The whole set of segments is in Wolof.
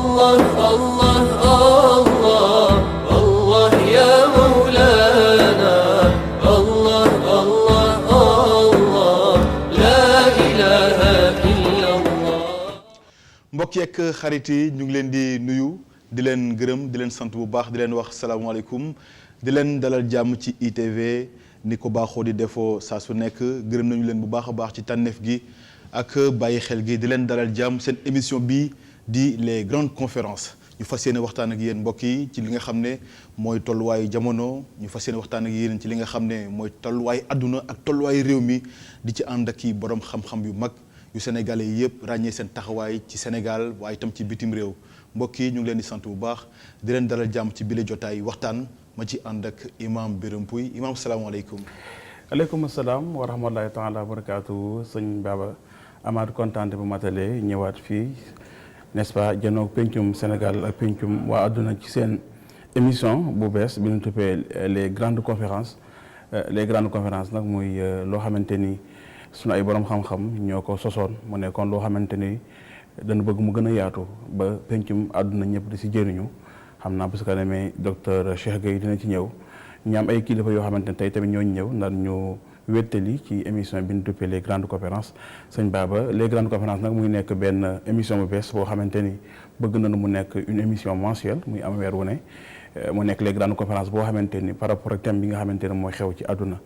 الله الله الله الله يا مولانا الله الله الله لا إله إلا الله. mbokk yeeg xarit yi ñu ngi leen di nuyu di leen gërëm di leen sant bu baax di leen wax salaamaaleykum di leen dalal jàmm ci ITV ni ko baaxoo di defoo saa su nekk gërëm nañu leen bu baax a baax ci tànneef gi ak bàyyi xel gi di leen dalal jàmm seen émission bi di les grandes conférences ñu fas yéene waxtaan ak yéen mbokk yi ci li nga xam ne mooy tolluwaayu jamono ñu fas yéene waxtaan ak yéen ci li nga xam ne mooy tolluwaayu àdduna ak tolluwaayu réew mi di ci ànd ak i borom xam-xam yu mag yu sénégalais yi yëpp ràññee seen taxawaay ci Sénégal waaye itam ci bitim réew mbokk yi ñu ngi leen di sant bu baax di leen dalal jàmm ci bile jotaay waxtaan ma ci ànd ak imam Birame Pouye imam salaamaaleykum. aleykum salaam wa rahmatulahi taala wa barakaatu sëñ Baba amaat kontaan bu matale ñëwaat fii n'est-ce pas janoog pencum Sénégal ak pencum waa àdduna ci seen émission bu bees bi ñu tuppee les grandes conférences nag muy loo xamante ni sunu ay borom xam-xam ñoo ko sosoon mu nekkoon loo xamante ni dañu bëgg mu gën a yaatu ba pencum àdduna ñëpp di si jëriñu xam naa parce que demee docteur Cheikh Gueye dina ci ñëw ñu am ay kilifa yoo xamante ne tey tamit ñooñu ñëw ndax ñu wéttali ci émission bi ñu duppee les grandes conférences sëñ Baba les grandes conférences nag muy nekk benn émission bu bees boo xamante ni bëgg nañu mu nekk une émission mensuelle muy am weer wu ne mu nekk les grandes conférences boo xamante ni par rapport ak thème bi nga xamante ne mooy xew ci àdduna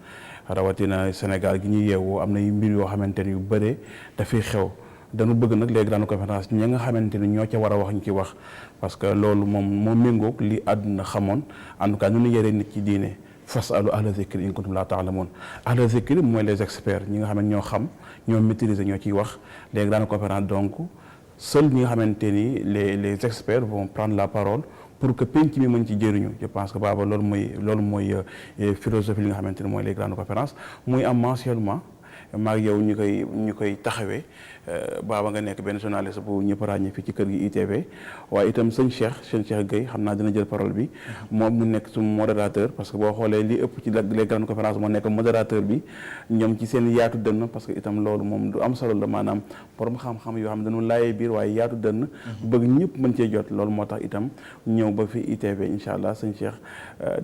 rawatina Sénégal gi ñuy yeewoo am na yu mbir yoo xamante ni yu bëree dafay xew dañu bëgg nag les grandes conférences ñi nga xamante ni ñoo ca war a wax ñu ci wax parce que loolu moom moo méngoog li àdduna xamoon en tout cas ñu yëree nit ci diine fasalu ahla zikri in kuntum la ta'lamun ahla zikri mooy les experts ñi nga xam ne ñoo xam ñoo maîtriser ñoo ciy wax les grandes conférences donc seuls ñi nga xamante ni les experts vont prendre la parole pour que penc mi mën ci jëriñu je pense que Baba loolu mooy philosophie li nga xamante ni mooy les grandes conférences muy am mensuellement maag yow ñu koy taxawee Baba nga nekk benn journaliste bu ñëpp ràññee fii ci kër gi ITV waaye itam sëñ Cheikh Gueye xam naa dina jël parole bi moom mu nekk su modérateur parce que boo xoolee li ëpp ci les grandes conférences moo nekk modérateur bi ñoom ci seen yaatu dënn parce que itam loolu moom du am solo la maanaam borom xam-xam yoo xam ne dañu laayee biir waaye yaatu dënn bëgg ñëpp mën cee jot loolu moo tax itam ñëw ba fi ITV incha allah sëñ Cheikh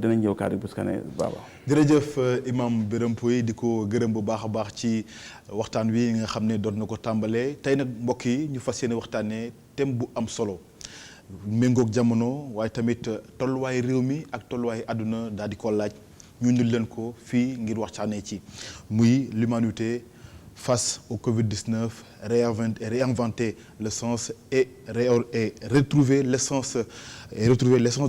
dinañ ñëw kàddu bu ne Baba. jërëjëf imam Birame Pouye di ko gërëm bu baax a baax ci waxtaan wi nga xam ne doon na ko tàmbalee tey nag mbokk yi ñu fas yéene waxtaanee thème bu am solo méngoog jamono waaye tamit tolluwaay réew mi ak tolluwaay àdduna daal di ko laaj ñu indil leen ko fii ngir waxtaanee ci muy l'humanité face au Covid-19 réinventer le sens et retrouver l'essence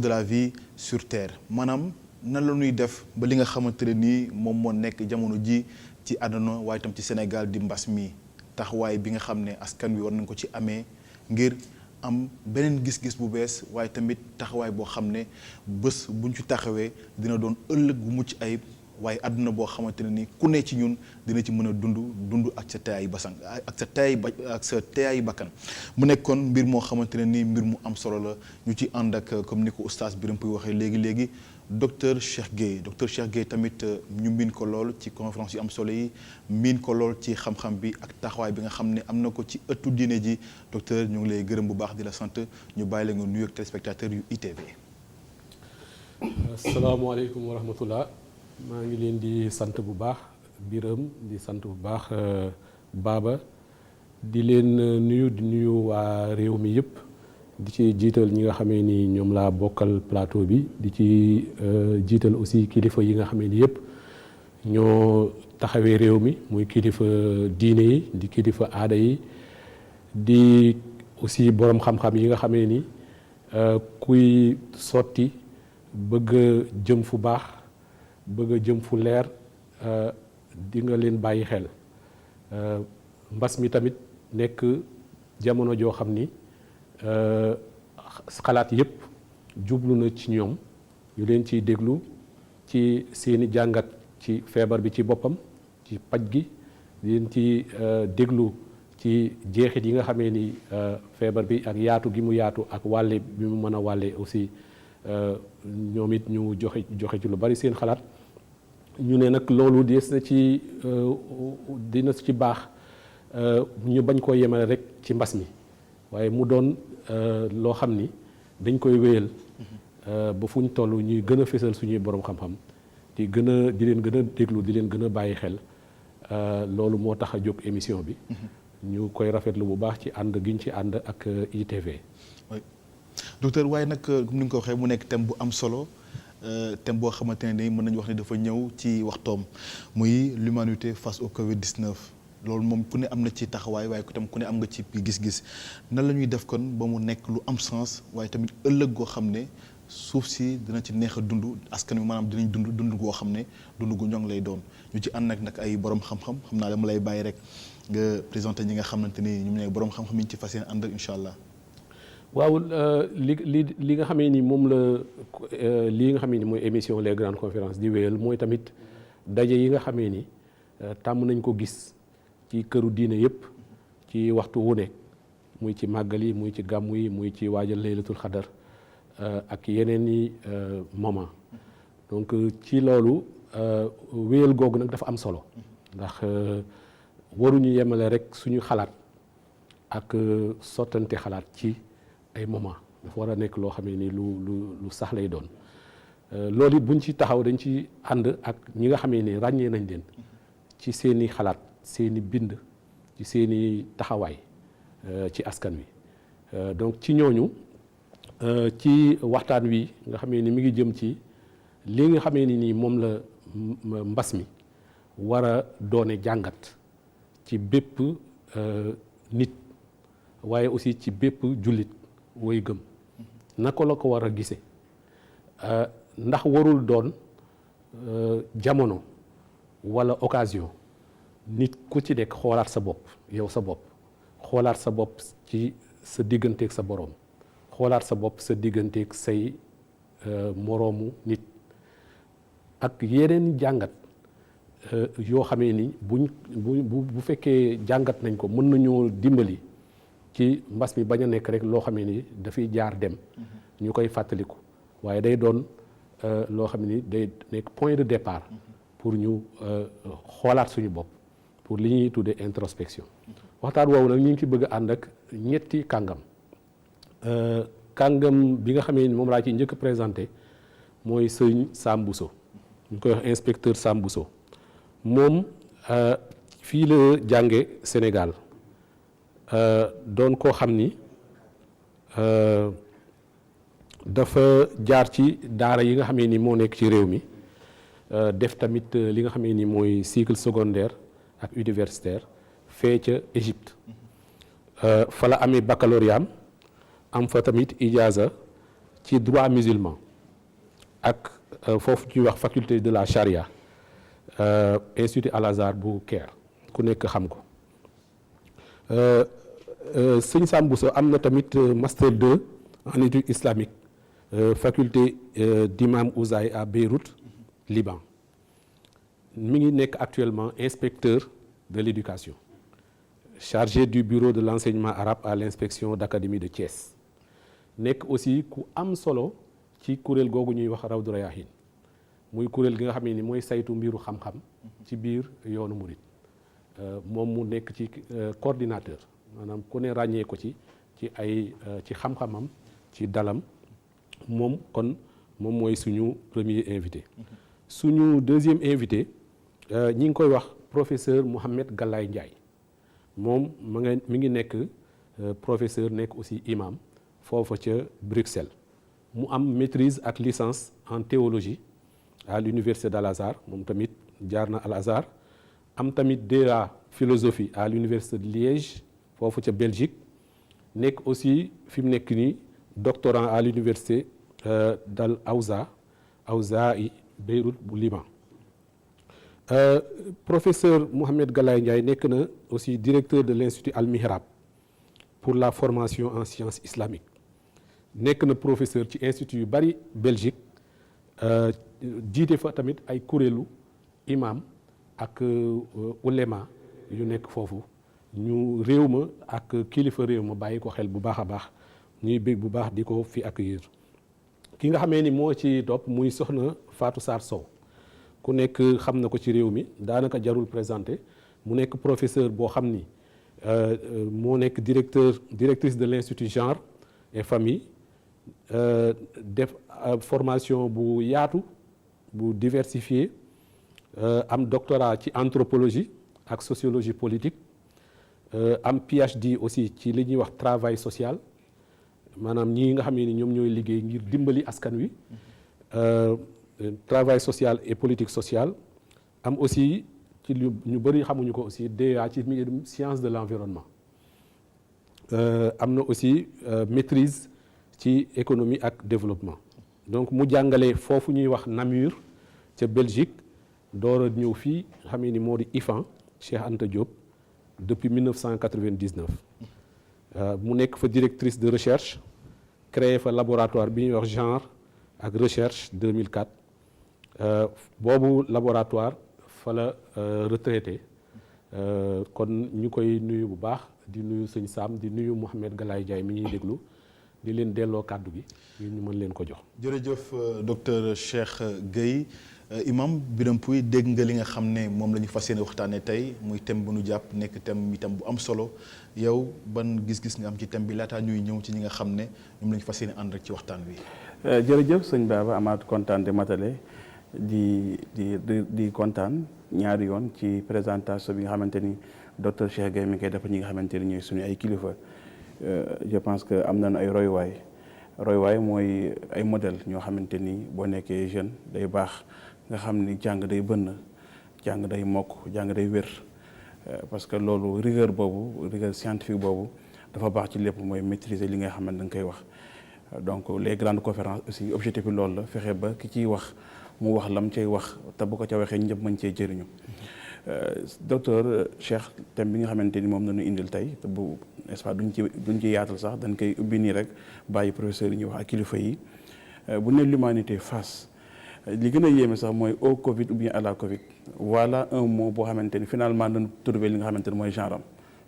de la vie sur terre maanaam nan la ñuy def ba li nga xamante ne nii moom moo nekk jamono ji ci àdduna waaye itam ci Sénégal di mbas mi taxawaay bi nga xam ne askan wi war nañ ko ci amee ngir am beneen gis-gis bu bees waaye tamit taxawaay boo xam ne bés buñ ci taxawee dina doon ëllëg bu mucc ayib waaye àdduna boo xamante ne ni ku ne ci ñun dina ci mën a dund ak sa teeyaayu basan ak sa teeyaayu bakkan mu nekkoon mbir moo xamante ne ni mbir mu am solo la ñu ci ànd ak comme ni ko oustaz Birame Pouye waxee léegi docteur Cheikh Gueye tamit ñu miin ko lool ci conférence yu am solo yi miin ko lool ci xam-xam bi ak taxawaay bi nga xam ne am na ko ci ëttu diine ji docteur ñu ngi lay gërëm bu baax di la sant ñu bàyyi la nga nuyu ak téléspectateurs yu ITV. asalaamaaleykum wa rahmatullah maa ngi leen di sant bu baax Birame di sant bu baax Baba di leen nuyu waa réew mi yëpp di ci jiital ñi nga xamee ni ñoom laa bokkal plateau bi di ci jiital aussi kilifa yi nga xamee ni yëpp ñoo taxawee réew mi muy kilifa diine yi di kilifa aada yi di aussi borom xam-xam yi nga xamee ni kuy sotti bëgg a jëm fu baax bëgg a jëm fu leer di nga leen bàyyi xel mbas mi tamit nekk jamono joo xam ni xalaat yëpp jublu na ci ñoom ñu leen ciy déglu ci seeni jàngat ci feebar bi ci boppam ci paj gi leen ci déglu ci jeexit yi nga xamee ni feebar bi ak yaatu gi mu yaatu ak wàlle bi mu mën a wàlle aussi ñoom it ñu joxe ci lu bari seen xalaat ñu ne nag loolu dina ci baax ñu bañ koo yemale rek ci mbas mi waaye mu doon loo xam ni dañ koy wéyal ba fu ñu toll ñuy gën a fésal suñuy borom xam-xam di leen gën a déglu di leen gën a bàyyi xel loolu moo tax a jóg émission bi. ñu koy rafetlu bu baax ci ànd gi ñu ci ànd ak ITV. oui docteur waaye nag comme ni nga ko waxee mu nekk thème bu am solo thème boo xamante ne mën nañu wax ne dafa ñëw ci waxtoom muy l'humanité face au Covid-19 loolu moom ku ne am na ci taxawaay waaye tam ku ne am nga ci gis-gis nan la ñuy def kon ba mu nekk lu am sens waaye tamit ëllëg goo xam ne suuf si dina ci neex a dund askan wi maanaam dinañ dund goo xam ne dund gu ñoŋ lay doon ñu ci ànd nag ay borom xam-xam xam naa dama lay bàyyi rek nga présenté ñi nga xamante ni ñoom ñooy borom xam-xam yi ñu ci fas yéene ànd incha allah. waaw li nga xamee ni moom la lii nga xamee ni mooy émission les grandes conférences di wéyal mooy tamit daje yi nga xamee ni tàmm nañ ko gis ci këru diine yëpp ci waxtu wu ne muy ci màggal yi muy ci gàmmu yi muy ci waajal laylatul xadar ak yeneen i moment donc ci loolu wéyal googu nag dafa am solo ndax waruñu yemale rek suñu xalaat ak sottante xalaat ci ay moment dafa war a nekk loo xamee ni lu sax lay doon loolu it buñ ci taxaw dañ ci ànd ak ñi nga xamee ni ràññee nañ leen ci seeni xalaat seeni bind ci seeni taxawaay ci askan wi donc ci ñooñu ci waxtaan wi nga xamee ni mi ngi jëm ci li nga xamee ni nii moom la mbas mi war a doone jàngat ci bépp nit waaye aussi ci bépp jullit woy gëm naka la ko war a gisee ndax warul doon jamono walla occasion nit ku ci nekk xoolaat sa bopp yow sa bopp xoolaat sa bopp ci sa digganteeg sa boroom xoolaat sa bopp sa digganteeg say moroomu nit ak yeneen jàngat yoo xamee ni bu fekkee jàngat nañ ko mën nañoo dimbali ci mbas mi bañ a nekk rek loo xamee ni dafay jaar dem ñu koy fàttaliku waaye day doon loo xam ni day nekk point de départ pour ñu xoolaat suñu bopp pour li ñuy tuddee introspection waxtaan woowu nag ñu ngi ci bëgg a ànd ak ñetti kàngam kàngam bi nga xamee ni moom laa ci njëkk a présenté mooy sëñ Sam Bousso ñu koy wax inspecteur Sam Bousso moom fii la jànge Sénégal doon koo xam ni dafa jaar ci daara yi nga xamee ni moo nekk ci réew mi def tamit li nga xamee ni mooy cycle secondaire ak universitaire fee ca Égypte fa la amee baccalauréat am fa tamit ijaza ci droit musulman ak foofu ñuy wax faculté de la charia institut Al Azhar bu Caire ku nekk xam ko sëñ Sam Bousso am na tamit master 2 en études islamiques faculté d'imam Ouzaï à Beyrouth Liban mi ngi nekk actuellement inspecteur de l'éducation chargé du bureau de l'enseignement arabe à l'inspection d'académie de Thiès nekk aussi ku am solo ci kuréel googu ñuy wax Rawdu Rayaahin muy kuréel gi nga xam ne ni mooy saytu mbiru xam-xam ci biir yoonu murit moom mu nekk ci coordinateur maanaam ku ne ràññee ko ci ay ci xam-xamam ci dalam moom mooy suñu premier invité suñu deuxième invité ñi ngi koy wax professeur Mouhamed Galaye Ndiaye moom mi ngi nekk professeur nekk aussi imam foofa ca Bruxelles mu am maîtrise ak licence en théologie à l'université d'Al Azhar moom tamit jaar na Al Azhar am tamit DEA philosophie à l'université de Liège foofu ca Belgique nekk aussi fi mu nekk nii doctorant à l'université d'Al Awza'i Beyrouth bu Liban professeur Mouhamed Galaye Ndiaye nekk na aussi directeur de l'Institut Al Mihrab pour la formation en sciences islamiques nekk na professeur ci institut yu bari Belgique jiite fa tamit ay kuréelu imam ak ulema yu nekk foofu ñu réew ma ak kilifa réew ma bàyyi ko xel bu baax a baax ñuy bég bu baax di ko fi accueillir ki nga xamee ni moo ci topp muy soxna Fatou Sarr Sow ku nekk xam na ko ci réew mi daanaka jarul présenté mu nekk professeur boo xam ni moo nekk directrice de l'Institut Genre et Famille def formation bu yaatu bu diversifié am doctorat ci anthropologie ak sociologie politique am PhD aussi ci li ñuy wax travail social maanaam ñii nga xam ne ni ñoom ñooy liggéey ngir dimbali askan wi travail social et politique sociale am aussi ci lu ñu bëri xamuñu ko aussi DEA ci science de l'environnement am na aussi maîtrise ci économie ak développement donc mu jàngale foofu ñuy wax Namur ca Belgique door a ñëw fii xam ni moo di IFAN Cheikh Anta Diop depuis 1999 mu nekk fa directrice de recherche créé fa laboratoire bi ñuy wax genre ak recherche 2004 boobu laboratoire fa la retraité kon ñu koy nuyu bu baax di nuyu sëñ Sam di nuyu Mouhamed Galaye Ndiaye mi ñuy déglu di leen delloo kàddu gi ngir ñu mën leen ko jox. jërëjëf docteur Cheikh Gueye imam Birame Pouye dégg nga li nga xam ne moom la ñu fas yéene waxtaanee tey muy thème bu nu jàpp nekk thème itam bu am solo yow ban gis-gis nga am ci thème bi laataa ñuy ñëw ci ñi nga xam ne ñoom la ñu fas yéene ànd rek ci waxtaan wi. jërëjëf sëñ Baba amaat kontaan de matale di kontaan ñaari yoon ci présentation bi nga xamante ni docteur Cheikh Gueye mi ngi koy def ñi nga xamante ni ñooy suñu ay kilifa. Je pense que am nañu ay royuwaay mooy ay modèle ñoo xamante ni boo nekkee jeune day baax nga xam ni jàng day bënn jàng day mokk jàng day wér parce que loolu rigueur scientifique boobu dafa baax ci lépp mooy maîtriser li nga xam ne da nga koy wax. donc les grandes conférences aussi objectif bi loolu la fexe ba ki ciy wax mu wax lam cay wax te bu ko ca waxee ñëpp mën cee jëriñu. docteur Cheikh thème bi nga xamante ni moom la ñu indil tey te bu n'est-ce pas duñ ci yaatal sax dañ koy ubbi nii rek bàyyi professeur yi ñuy wax ak kilifa yi bu ne l'humanité face li gën a yéeme sax mooy au Covid ou bien à la Covid voilà un mot boo xamante ni finalement dañu trouvé li nga xamante ni mooy genre am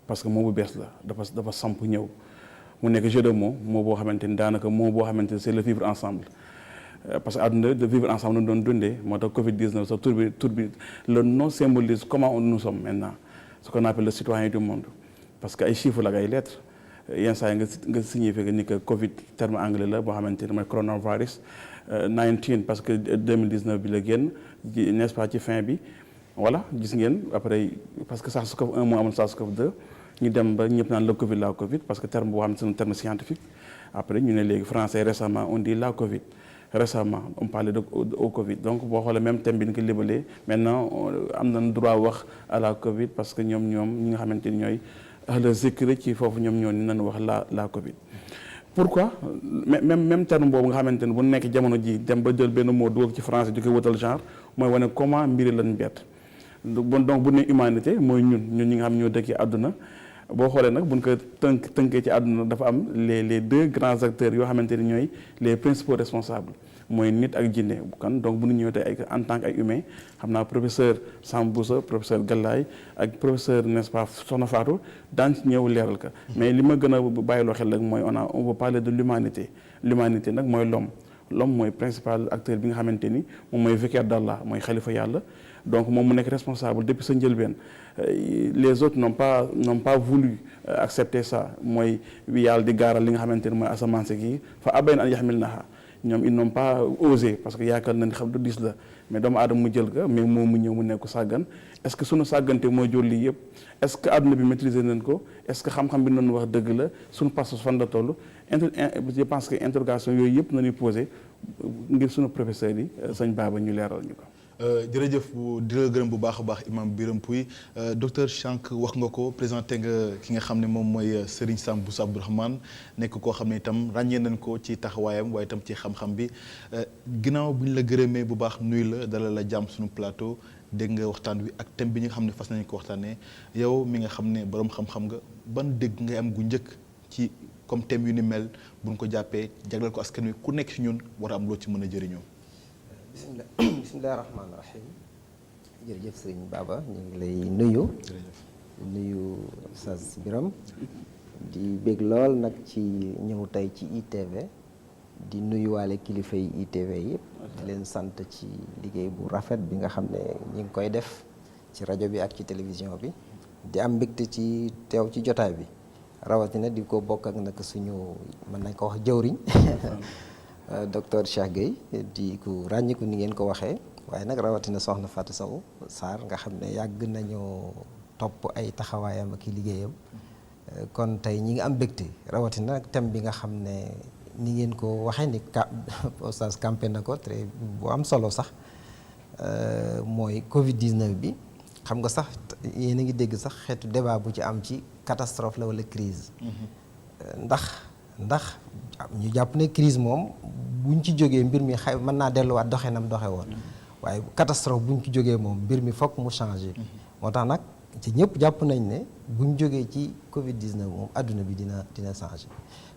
parce que mot bu bees la dafa samp ñëw mu nekk jeu de mots moo boo xamante ni daanaka moo boo xamante ni c'est le vivre ensemble. parce que àdduna de vivre ensemble nu doon dundee moo tax Covid 19 sax tur bi le nom symbolise comment nous sommes maintenant ce qu'on appelle le citoyen du monde parce que ay chiffres la ak ay lettres yenn saa yi nga signifié que ni que Covid terme anglais la boo xamante ni mooy coronavirus 19 parce que 2019 bi la génn n'est-ce pas ci fin bi voilà gis ngeen après parce que SARS-CoV-1 moo amul SARS-CoV-2 ñu dem ba ñëpp naan la Covid la Covid parce que terme boo xam ne c'est un terme scientifique après ñu ne léegi français récemment on dit la Covid. Récemment on parlait de au Covid donc boo xoolee même thème bi ñu ko libalee maintenant am nañ droit wax à la Covid parce que ñoom ñi nga xamante ni ñooy ahla zikri ci foofu ñoom ñoo ni nañ wax la Covid. pourquoi même terme boobu nga xamante ni bu nekk jamono ji dem ba jël benn mot dugal ci français di ko wutal genre mooy wane comment mbiri lañ bett donc bu ne humanité mooy ñun ñi nga xam ñoo dëkkee àdduna. boo xoolee nag buñ ko tënkee ci àdduna dafa am les deux grands acteurs yoo xamante ni ñooy les principaux responsables mooy nit ak jinne kan donc bu ñu ñëwee tey en tant que ay humain xam naa professeur Samb Boussa professeur Galaye ak professeur n'est-ce pas Soxna Fatou daan ci ñëw leeral ka mais li ma gën a bàyyiloo xel rek mooy on veut parler de l'humanité nag mooy l'homme mooy principal acteur bi nga xamante ni moom mooy vicaire d'Allah mooy xalifa yàlla donc moom mu nekk responsable depuis sa njëlbeen les autres n'ont pas voulu accepter ça mooy yàlla di gaaral li nga xamante ni mooy asamaan si kii fa abayna an yaxmilnaha ñoom ils n'ont pas osé parce que yaakaar nañ xam du diis la mais doomu aadama mu jël ka mais moom mu ñëw mu nekk sàggan est-ce que sunu sàggante mooy jur lii yëpp est-ce que àdduna bi maîtriser nañ ko est-ce que xam-xam bi nañu wax dëgg la sunu pas fan la toll je pense que interrogation yooyu yëpp nañuy posé ngir sunu professeurs yi sëñ Baba ñu leeral ñu ko. jërëjëf di la gërëm bu baax a baax imam Birame Pouye docteur Chank wax nga ko présenté nga ki nga xam ne moom mooy Serigne Samb Boussa Abdourahmane nekk koo xam ne itam ràññee nañ ko ci taxawaayam waaye itam ci xam-xam bi ginnaaw bu ñu la gërëmee bu baax nuyu la dalal la jàmm suñu plateau dégg nga waxtaan wi ak thème bi nga xam ne fas nañ ko waxtaanee yow mi nga xam ne borom xam-xam nga ban dégg ngay am gu njëkk ci comme thème yu ni mel buñ ko jàppee jagleel ko askan wi ku nekk ci ñun war a am loo ci mën a jëriñoo. bismillahi rahmaani rahim jërëjëf sëriñ Baba ñu ngi lay nuyu nuyu Oustaz Birame di bég lool nag ci ñëw tey ci ITV di nuyuwaale kilifa yi ITV yëpp di leen sant ci liggéey bu rafet bi nga xam ne ñi ngi koy def ci rajo bi ak ci télévision bi di am mbégte ci teew ci jotaay bi rawatina di ko bokk ak nag suñu mën nañ ko wax jëwriñ docteur Cheikh Gueye di ku ràññiku ni ngeen ko waxee waaye nag rawatina soxna Fatou Sow Sarr nga xam ne yàgg nañoo topp ay taxawaayam ak i liggéeyam kon tey ñi ngi am mbégte rawatina nag thème bi nga xam ne ni ngeen ko waxee ni oustaz campé na ko très bu am solo sax mooy Covid 19 bi xam nga sax yéen a ngi dégg sax xeetu débat bu ci am ci catastrophe la wala crise ndax ñu jàpp ne crise moom buñ ci jógee mbir mi xay mën naa delluwaat doxe nam doxe woon waaye catastrophe buñ ci jógee moom mbir mi fokk mu changé moo tax nag ci ñëpp jàpp nañ ne buñ jógee ci Covid 19 moom adduna bi dina changé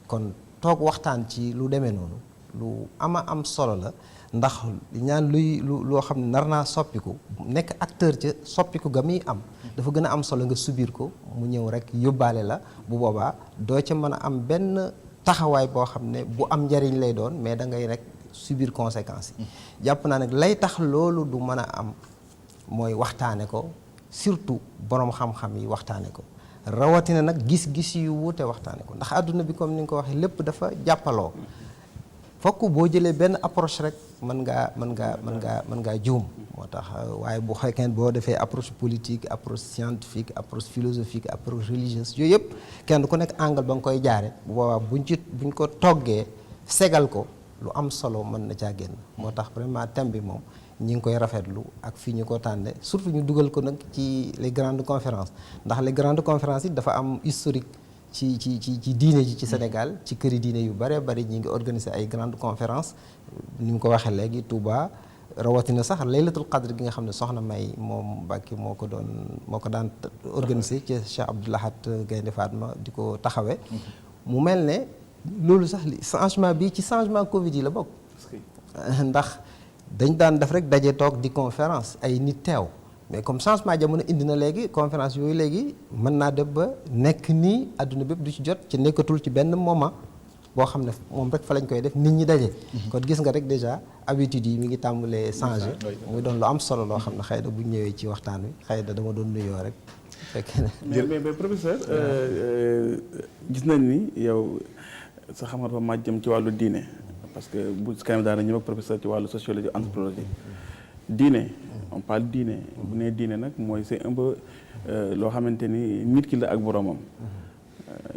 kon toog waxtaan ci lu demee noonu lu am solo la ndax ñaan loo xam ne nar naa soppiku nekk acteur ca soppiku ga muy am dafa gën a am solo nga subir ko mu ñëw rek yóbbaale la bu boobaa doo ca mën a am benn taxawaay boo xam ne bu am njariñ lay doon mais da ngay rek subir conséquences yi jàpp naa nag lay tax loolu du mën a am mooy waxtaane ko surtout boroom xam-xam yi waxtaane ko rawatina nag gis-gis yu wuute waxtaane ko ndax àdduna bi comme ni nga ko waxee lépp dafa jàppaloo fokk boo jëlee benn approche rek mën ngaa juum moo tax waaye bu fekkee boo defee approche politique approche scientifique approche philosophique approche religieuse yooyu yëpp kenn ku nekk angle ba nga koy jaare bu boobaa buñ ko toggee segal ko lu am solo mën na caa génn moo tax vraiment thème bi moom ñi ngi koy rafetlu ak fii ñu ko tànne surtout ñu dugal ko nag ci les grandes conférences ndax les grandes conférences yi dafa am historique ci diine ji ci Sénégal ci këri diine yu bare bari ñi ngi organiser ay grandes conférences ni mu ko waxee léegi Touba rawatina sax laylatul qadr gi nga xam ne soxna May moom Mbàkke moo ko daan organiser ci Cheikh Abdou Lahad Gaynde Fatma di ko taxawee mu mel ne loolu sax li changement bi ci changement Covid yi la bokk ndax dañ daan def rek daje toog di conférence ay nit teew mais comme changement jamono indi na léegi conférence yooyu léegi mën naa dem ba nekk nii àdduna bépp du ci jot ci nekkatul ci benn moment boo xam ne moom rek fa lañ koy def nit ñi daje. kon gis nga rek déjà habitude yi mi ngi tàmbalee changé. muy doon lu am solo loo xam ne xëy na bu ñëwee ci waxtaan wi xëy na dama doon nuyoo rek. fekkee ne mais professeur gis nañ ni yow sa xam-xam dafa màcc jëm ci wàllu diine. parce que bu si kanam daana ñëw ak professeur ci wàllu sociologie anthropologie diine on parle diine bu nee diine nag mooy c'est un peu loo xamante ni nit ki la ak boromam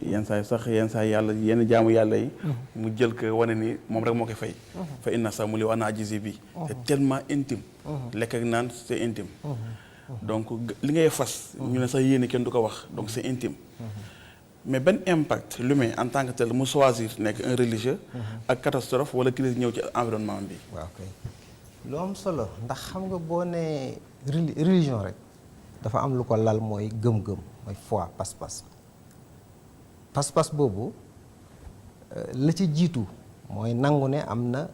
yenn saa yàlla yenn jaamu yàlla yi mu jël ko wane ni moom rek moo koy fay fa inna sa mu li wax naa gisi bi c'est tellement intime lekk ak naan c'est intime donc li ngay fas ñu ne sax yéene kenn du ko wax donc c'est intime mais benn impact l'humain en tant que tel mu choisir nekk un religieux ak catastrophe wala crise ñëw ci environnement bi. waaw kay lu am solo ndax xam nga boo nee religion rek dafa am lu ko lal mooy gëm-gëm mooy foi pas-pas boobu la ci jiitu mooy nangu ne am na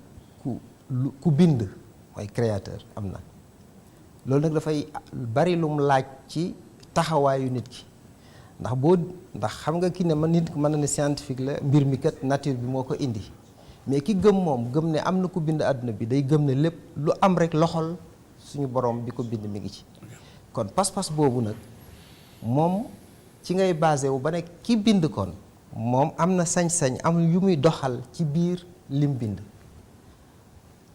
ku bind mooy créateur am na loolu nag dafay bari lum laaj ci taxawaayu nit ki. ndax xam nga ki ne man nit mën na ne scientifique la mbir mi kat nature bi moo ko indi mais ki gëm moom gëm ne am na ku bind àdduna bi day gëm ne lépp lu am rek loxol suñu borom bi ko bind mi ngi ci kon pas-pas boobu nag moom ci ngay basé wu ba ne ki bind kon moom am na sañ-sañ am yu muy doxal ci biir lim bind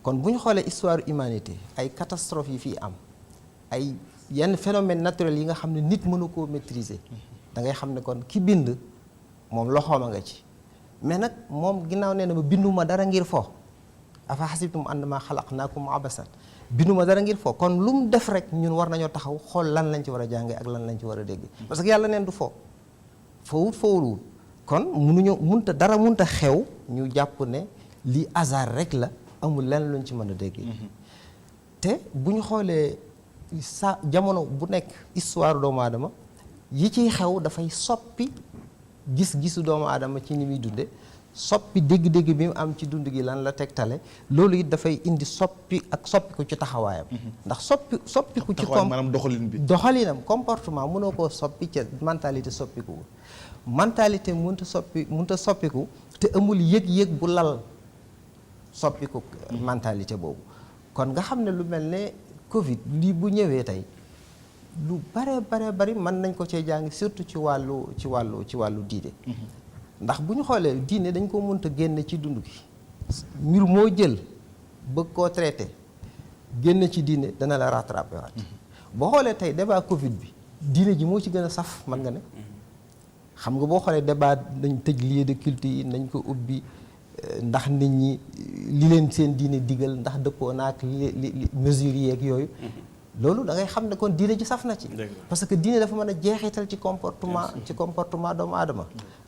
kon bu ñu xoolee histoire humanité ay catastrophes yi fii am ay yenn phénomène naturel yi nga xam ne nit mënu koo maîtriser da ngay xam ne kon ki bind moom loxoom a nga ci mais nag moom ginnaaw nee na ma binduma dara ngir fo afa xasibtum annamaa xalaqnaakum abasan binduma dara ngir fo kon lu mu def rek ñun war nañoo taxaw xool lan lañ ci war a jàngee ak lan lañ ci war a déggee parce que yàlla neen du fo fowul kon munta xew ñu jàpp ne lii hasard rek la amul lenn luñ ci mën a déggee te bu ñu xoolee sa jamono bu nekk histoire doomu aadama yi ciy xew dafay soppi gis-gisu doomu aadama ci ni muy dunde soppi dégg-dégg bi mu am ci dund gi lan la tegtale loolu it dafay indi soppiku ci taxawaayam ndax soppiku ci maanaam doxalinam comportement mënoo koo soppi ca mentalité soppikuwul mentalité mënta soppiku te amul yëg-yëg bu lal soppiku mentalité boobu kon nga xam ne lu mel ne Covid lii bu ñëwee tey lu bare bari mën nañ ko cee jàng surtout ci wàllu diine. ndax bu ñu xoolee diine dañ ko mënta génne ci dund gi mbir moo jël bëgg koo traité génn ci diine dana la rattrapé waat boo xoolee tey débat Covid bi diine ji moo ci gën a saf man nga ne xam nga boo xoolee débat nañ tëj lieu de culte yi nañ ko ubbi ndax nit ñi li leen seen diine digal ndax dëppoo naak li mesures yeeg yooyu loolu da ngay xam ne kon diine ji saf na ci parce que diine dafa mën a jeexital ci comportement doomu aadama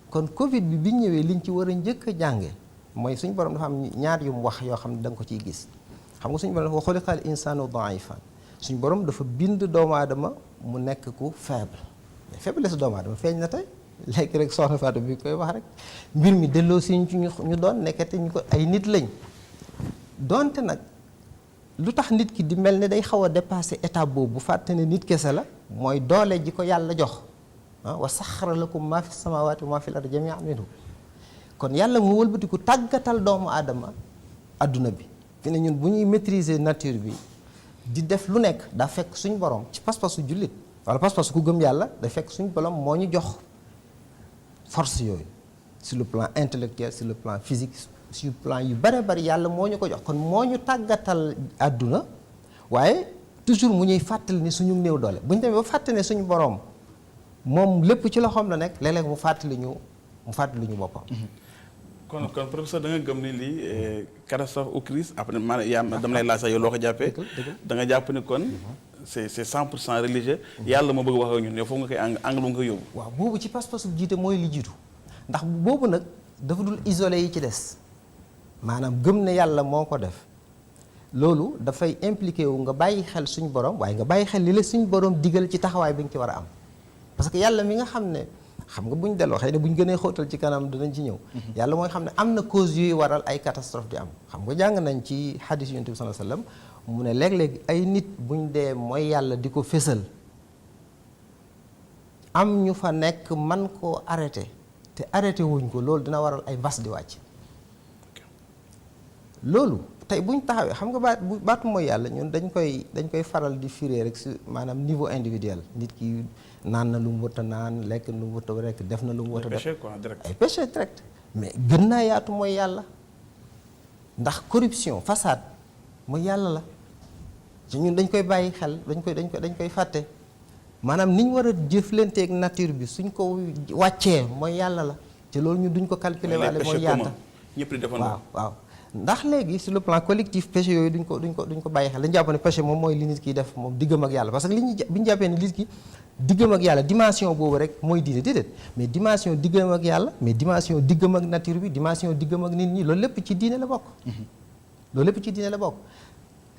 kon Covid bi ñëwee liñ ci war a njëkk a jànge mooy suñu borom dafa am ñaar yu mu wax yoo xam ne da nga ko ciy gis xam nga suñu borom dafa xuliqal insaanu daifan suñu borom dafa bind doomu aadama mu nekk ku faible mais faiblesse doomu aadama feeñ na tey léegi rek soxna Fatou bi koy wax rek mbir mi delloo si ñu doon nekkate ñu ko ay nit lañ donte nag lu tax nit ki di mel ne day xaw a dépassé étape boobu bu fàtte ne nit kese la mooy doole ji ko yàlla jox wa saxara lakum maa fi samaawaati wa maa fi l-ardi jamii'an minhu kon yàlla mu wëlbatiku tàggatal doomu aadama adduna bi fi ne ñun bu ñuy maîtriser nature bi di def lu nekk daa fekk suñu borom ci pas-pasu jullit wala pas-pasu ku gëm yàlla da fekk suñu borom moo ñu jox force yooyu sur le plan intellectuel sur le plan physique sur le plan yu bare bari yàlla moo ñu ko jox kon moo ñu tàggatal adduna waaye toujours mu ñuy fàttali ni suñu néew doole bu ñu demee ba fàttali ne suñu borom moom lépp ci loxoom la nekk léeg-léeg mu fàttali ñu boppam. kon professeur da nga gëm ni lii catastrophe ou crise après maanaam dama lay laaj sax yow loo ko jàppee. da nga jàpp ni kon c'est 100% religieux. yàlla moo bëgg wax ak ñun yow foofu nga koy angle bu nga koy yóbbu. waaw boobu ci pas-pasu jiite mooy li jiitu ndax boobu nag dafa dul isolé yi ci des maanaam gëm ne yàlla moo ko def loolu dafay impliqué wu nga bàyyi xel suñu borom waaye nga bàyyi xel li la suñu borom digal ci taxawaay bi nga ci war a am. parce que yàlla mi nga xam ne xam nga bu ñu delloo xëy na bu ñu gënee xóotal ci kanam dinañ ci ñëw yàlla mooy xam ne am na cause yuy waral ay catastrophe di am xam nga jàng nañ ci hadis yonent bi sallallahu alayhi wasallam mu ne léeg-léeg ay nit buñ dee mooy yàlla di ko fésal am ñu fa nekk man koo arrêté te arrêté wuñ ko loolu dina waral ay mbas di wàcc loolu tey buñ taxawee xam nga baatu mooy yàlla ñun dañ koy faral di firé rek si maanaam niveau individuel nit ki naan na lu mu wut a naan lekk lu mu wut a lekk def na lu mu wut a def ay péché direct mais gën naa yaatu mooy yàlla ndax corruption façade mooy yàlla la ci ñun dañ koy bàyyi xel dañ koy fàtte maanaam ni ñu war a jëflanteeg nature bi suñ ko wàccee mooy yàlla la te loolu ñu duñ ko calculer waale mooy yaata ñëpp di defandoo waaw ndax léegi sur le plan collectif péché yooyu duñ ko bàyyi xel dañu jàpp ne péché moom mooy li nit ki def moom diggam ak yàlla parce que bi ñu jàppee ne nit ki diggam ak yàlla dimension boobu rek mooy diine déedéet mais dimension diggam ak yàlla mais dimension diggam ak nature bi dimension diggam ak nit ñi loolu lépp ci diine la bokk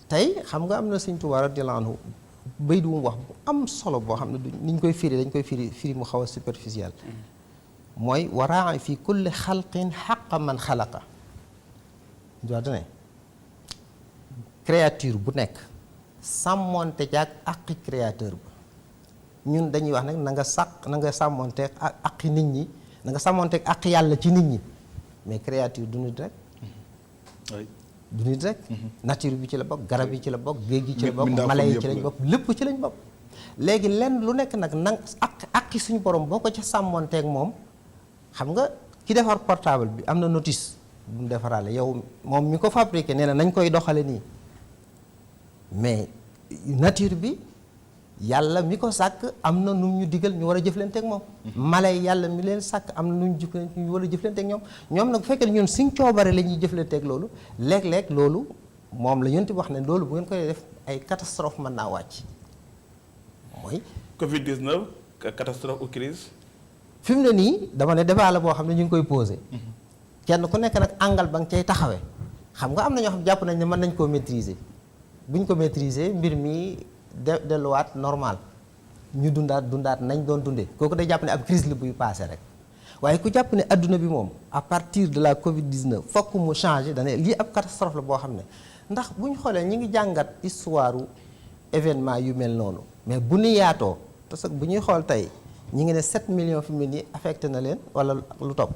tey xam nga am na Sëñ Tuubaa radiyallaahu anhu bay du mu wax bu am solo boo xam ne ni ñu koy firi dañ koy firi mu xaw a superficiel mooy waraa fi kulli xalqin xaqa man xalaqa doa dane créature bu nekk sàmmonte jaag aqi créateur ba ñun dañuy wax nag na nga sàmmonteeg ak aqi nit ñi na nga sàmmonteeg aq yàlla ci nit ñi mais créature du nit rek du nit rek nature bi ci la bokk garab yi ci la bokk géej gi ci la bokk mala yi ci lañ bokk lépp ci lañ bokk léegi lenn lu nekk nag nang aqi suñu borom boo ko ca sàmmonteeg moom xam nga ki defar portable bi am na notice bu mu defaraale yow moom mi ko fabriqué nee na nañ koy doxale nii mais nature bi yàlla mi ko sàkk am na nu ñu digal ñu war a jëflanteeg moom mala yi yàlla mi leen sàkk am na nu ñu war a jëflanteeg ñoom nag bu fekkee ñun suñ coobare la ñuy jëflanteeg loolu léeg-léeg loolu moom la yonent bi wax ne loolu bu ngeen koy def ay catastrophe mën naa wàcc mooy Covid 19 catastrophe ou crise fi mu ne nii dama ne débat la boo xam ne ñu ngi koy posé kenn ku nekk nag angle ba nga cay taxawee xam nga am na ñoo xam jàpp nañ ne mën nañ koo maîtriser buñ ko maîtriser mbir mi delluwaat normal ñu dundaat nañ doon dundee kooku day jàpp ne ab crise la buy passé rek waaye ku jàpp ne adduna bi moom à partir de la Covid 19 fokk mu changé dane lii ab catastrophe la boo xam ne ndax bu ñu xoolee ñi ngi jàngat histoire événement yu mel noonu mais bu ñu yaatoo parce que bu ñuy xool tey ñi ngi ne 7 millions fi mu ne nii affecté na leen wala lu topp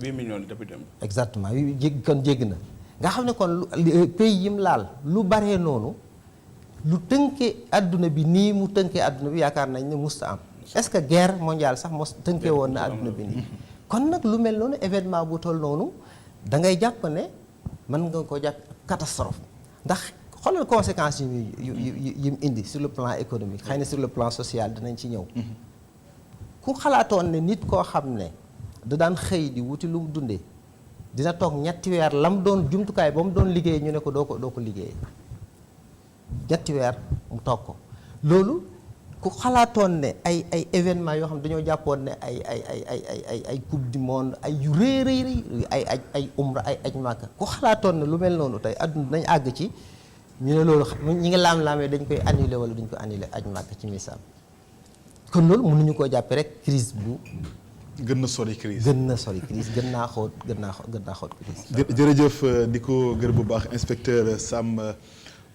8 millions depuis dem exactement yu jéggi na nga xam ne kon pays yim laal lu baree noonu lu tënkee àdduna bi nii mu tënkee àdduna bi yaakaar nañ ne musta am est-ce que guerre mondiale sax mos tënkee woon na àdduna bi nii kon nag lu mel noonu événement bu toll noonu da ngay jàpp ne mën nga ko jàpp catastrophe ndax xoolal conséquences yi mu indi sur le plan économique xëy na sur le plan social dinañ ci ñëw ku xalaatoon ne nit koo xam ne da daan xëy di wuti lu mu dundee dina toog ñetti weer lam doon jumtukaay ba mu doon liggéey ñu ne ko doo ko liggéey ñetti weer mu toog ko loolu ku xalaatoon ne ay événement yoo xam ne dañoo jàppoon ne ay coupe du monde ay yu rëy ay umra ay aj màkka ku xalaatoon ne lu mel noonu tey adduna dañ àgg ci ñu ne loolu ñi ngi laam-laamee dañ koy annulé wala duñ ko annulé aj màkka ci misaal kon loolu mënuñu koo jàppe rek crise bu gën na sori crise gën naa xóot crise jërëjëf di ko gërëm bu baax inspecteur Sam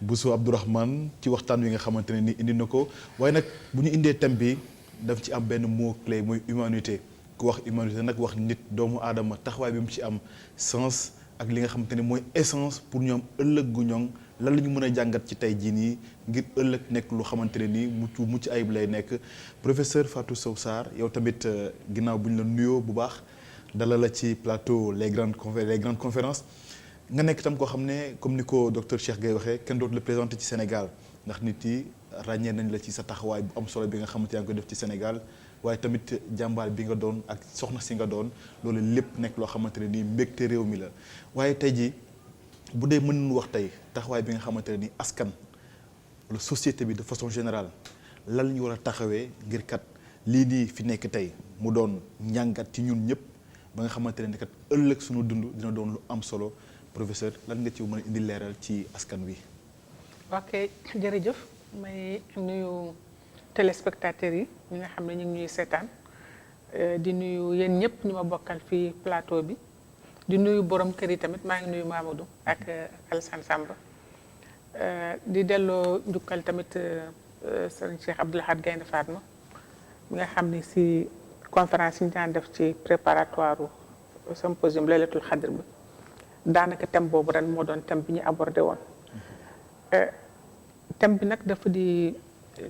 Bousso Abdourahmane ci waxtaan wi nga xamante ne ni indi na ko waaye nag bu ñu indee thème bi daf ci am benn mot clé muy humanité ku wax humanité nag wax nit doomu aadama taxawaay bi mu ci am sens ak li nga xamante ne mooy essence pour ñoom ëllëg gu ñoŋ lan la ñu mën a jàngat ci tey jii nii ngir ëllëg nekk lu xamante ne nii mucc ayib lay nekk professeur Fatou Sow Sarr yow tamit ginnaaw bu ñu la nuyoo bu baax dala la ci plateau les grandes conférences nga nekk itam koo xam ne comme ni ko docteur Cheikh Gueye waxee kenn dootu la présenté ci Sénégal ndax nit yi ràññee nañ la ci sa taxawaay bu am solo bi nga xamante yaa ngi ko def ci Sénégal waaye tamit jàmbaar bi nga doon ak soxna si nga doon loolu lépp nekk loo xamante ne nii mbégte réew mi la waaye tey jii bu dee mën nañu wax tey taxawaay bi nga xamante ne nii askan wala société bi de façon générale lan la ñu war a taxawee ngir kat lii nii fi nekk tey mu doon njàngat ci ñun ñëpp ba nga xamante ne kat ëllëg suñu dund dina doon lu am solo professeur lan nga ci mën a indi leeral ci askan wi. ok jërëjëf may nuyu téléspectateurs yi ñi nga xam ne ñu ngi ñuy seetaan di nuyu yéen ñëpp ñu ma bokkal fii plateau bi di nuyu borom kër yi tamit maa ngi nuyu Mamadou ak Alassane Samba di delloo njukkal tamit sëriñ Cheikh Abdoul Ahad Gaïndé Fatma mi nga xam ni si conférence yi ñu daan def ci préparatoire symposium Laylatul Qadr bi daanaka thème boobu ren moo doon thème bi ñu abordé woon thème bi nag dafa di